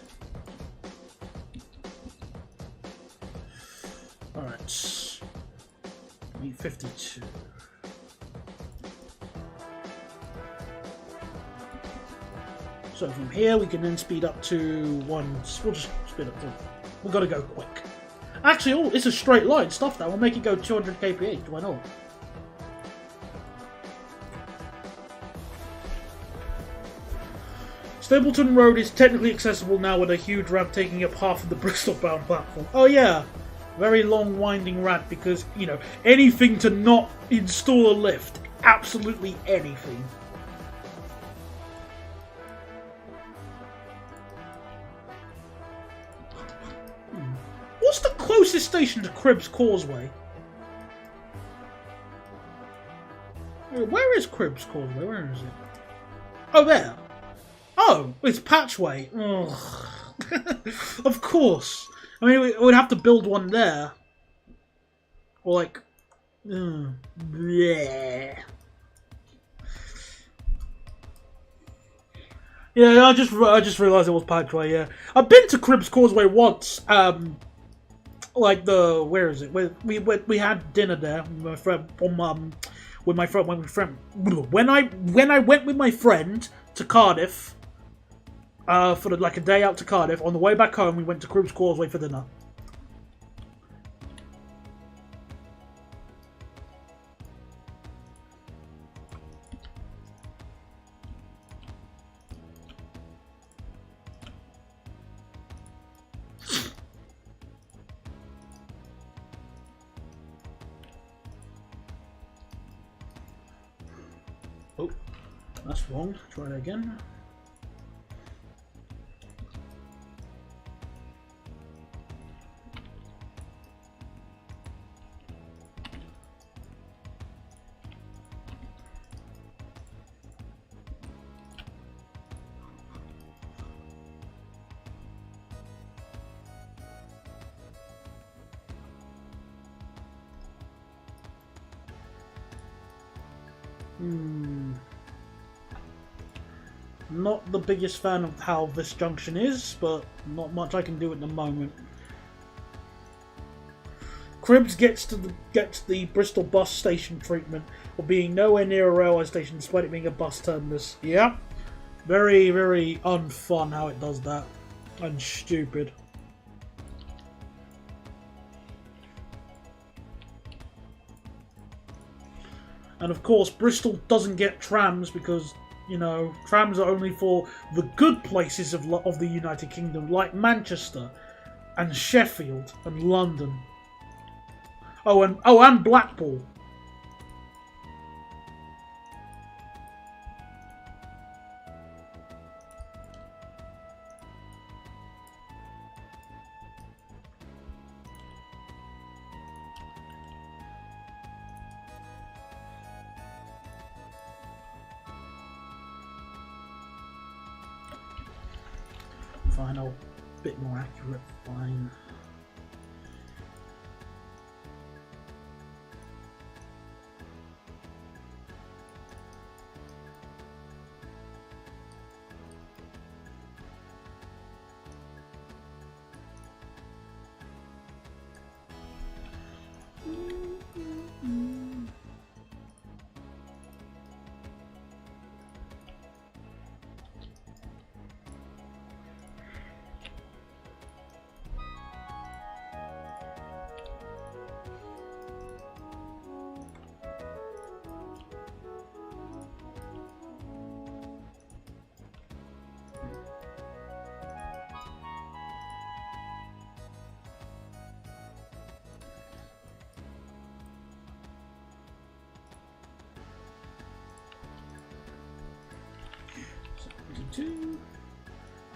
Alright. 52. So from here, we can then speed up to 1. We'll just speed up to. We've got to go quick. Actually, oh, it's a straight line. Stuff that. We'll make it go 200 kph. Why not? Stapleton Road is technically accessible now with a huge ramp taking up half of the Bristol-bound platform. Oh yeah, very long winding ramp because, you know, anything to not install a lift. Absolutely anything. What's the closest station to Cribbs Causeway? Where is Cribbs Causeway? Where is it? Oh, there. Oh, it's Patchway. Ugh. Of course. I mean, we would have to build one there. Or like... bleh. Yeah, I just realised it was Patchway, yeah. I've been to Cribbs Causeway once. Like the... Where is it? We had dinner there with my friend. When I went with my friend to Cardiff... for like a day out to Cardiff. On the way back home, we went to Cribbs Causeway for dinner. Oh, that's wrong. Try it again. Not the biggest fan of how this junction is, but not much I can do at the moment. Cribbs gets the Bristol bus station treatment of being nowhere near a railway station despite it being a bus terminus. Yeah. Very, very unfun how it does that. And stupid. And of course, Bristol doesn't get trams because, you know, trams are only for the good places of the United Kingdom, like Manchester and Sheffield and London. Oh, and Blackpool. Fine, a bit more accurate. Fine.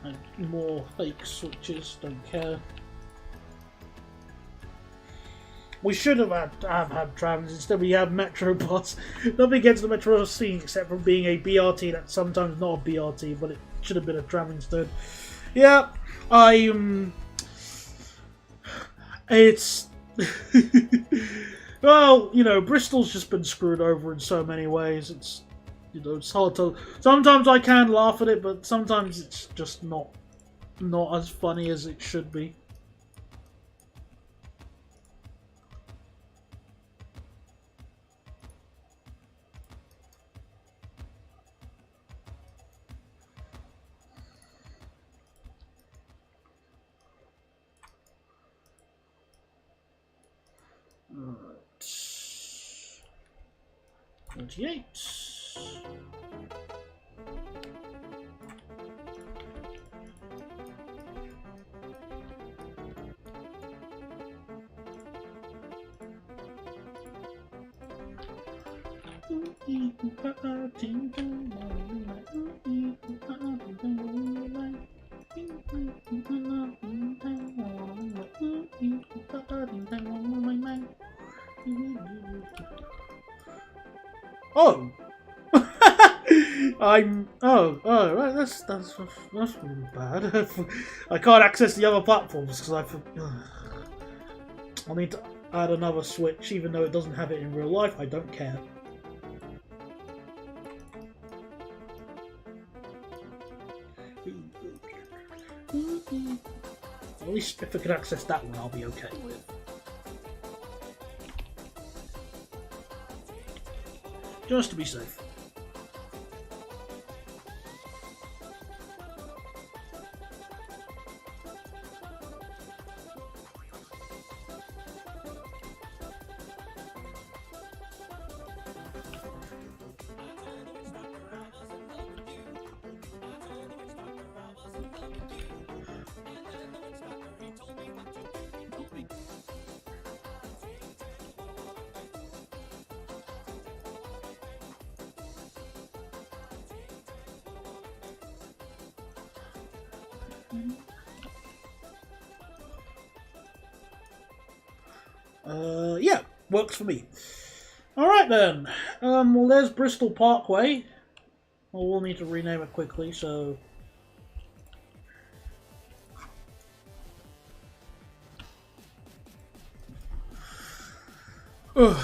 And more fake switches, don't care. We should have had trams, instead we have Metro bus. Nothing against the Metro scene except for being a BRT that's sometimes not a BRT, but it should have been a tram instead. Yeah, it's... well, you know, Bristol's just been screwed over in so many ways. It's, you know, it's hard to... Sometimes I can laugh at it, but sometimes it's just not as funny as it should be. Alright. 28. Oh, right. That's really bad. I can't access the other platforms because I need to add another switch, even though it doesn't have it in real life. I don't care. At least if I can access that one, I'll be okay with. Just to be safe. Yeah, works for me. Alright then. Well, there's Bristol Parkway. Well, we'll need to rename it quickly, so... We'll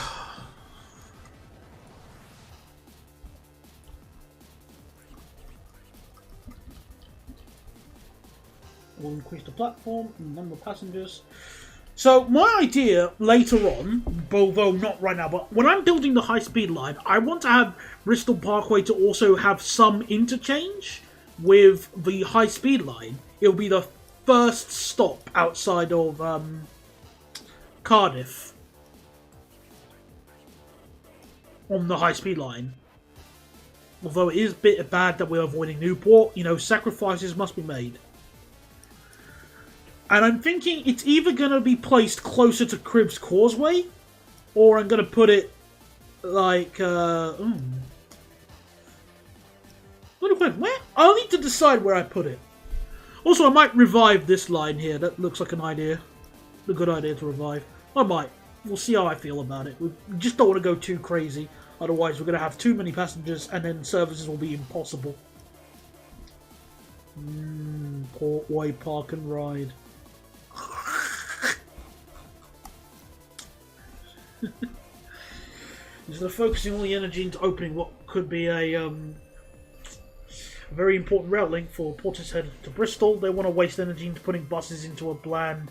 increase the platform and number of passengers. So my idea later on, although not right now, but when I'm building the high-speed line, I want to have Bristol Parkway to also have some interchange with the high-speed line. It'll be the first stop outside of Cardiff on the high-speed line. Although it is a bit bad that we're avoiding Newport, you know, sacrifices must be made. And I'm thinking it's either going to be placed closer to Cribbs Causeway, or I'm going to put it like... where? I'll need to decide where I put it. Also, I might revive this line here. That looks like an idea. A good idea to revive. I might. We'll see how I feel about it. We just don't want to go too crazy. Otherwise, we're going to have too many passengers, and then services will be impossible. Portway Park and Ride. Instead of focusing all the energy into opening what could be a very important rail link for Portishead to Bristol, they want to waste energy into putting buses into a bland,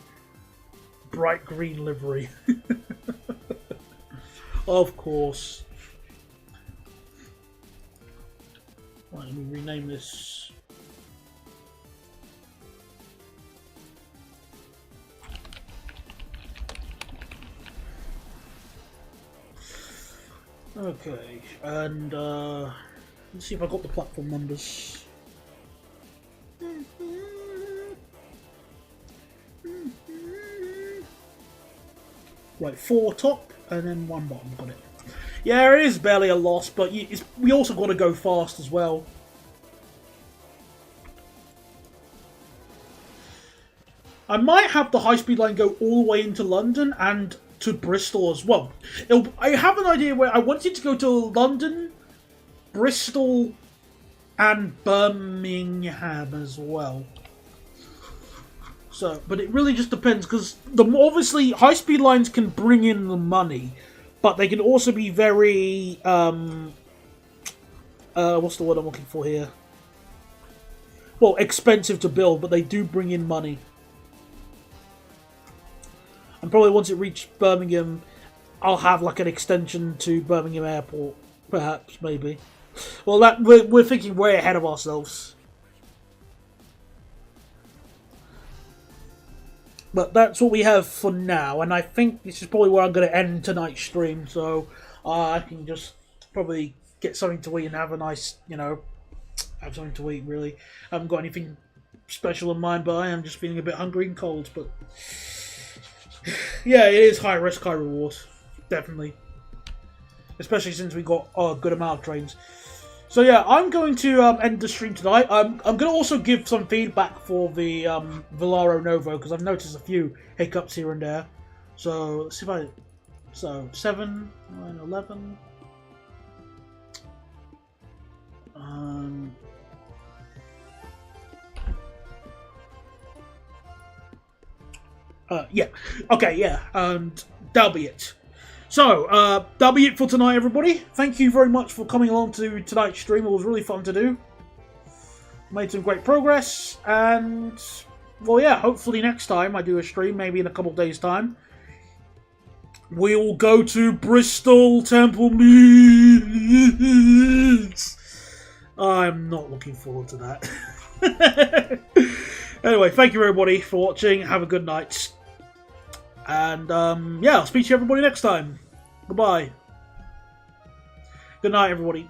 bright green livery. Of course. Right, let me rename this. Okay, and let's see if I got the platform numbers. Right, 4 top and then 1 bottom. Got it. Yeah, it is barely a loss, but we also got to go fast as well. I might have the high-speed line go all the way into London and to Bristol as well. I have an idea where I wanted to go to London, Bristol, and Birmingham as well. So, but it really just depends, because obviously high-speed lines can bring in the money, but they can also be very what's the word I'm looking for here? Well, expensive to build, but they do bring in money. And probably once it reaches Birmingham, I'll have like an extension to Birmingham Airport, perhaps, maybe. Well, that we're thinking way ahead of ourselves. But that's what we have for now, and I think this is probably where I'm going to end tonight's stream, so I can just probably get something to eat and have a nice, you know, have something to eat, really. I haven't got anything special in mind, but I am just feeling a bit hungry and cold, but... yeah, it is high risk, high reward. Definitely. Especially since we got a good amount of trains. So yeah, I'm going to end the stream tonight. I'm going to also give some feedback for the Velaro Novo, because I've noticed a few hiccups here and there. So, let's see if I... So, 7, 9, 11... yeah. Okay, yeah. And that'll be it. So, that'll be it for tonight, everybody. Thank you very much for coming along to tonight's stream. It was really fun to do. Made some great progress. And, well, yeah, hopefully next time I do a stream, maybe in a couple of days' time, we'll go to Bristol Temple Meads. I'm not looking forward to that. Anyway, thank you, everybody, for watching. Have a good night. And, yeah, I'll speak to you everybody next time. Goodbye. Good night, everybody.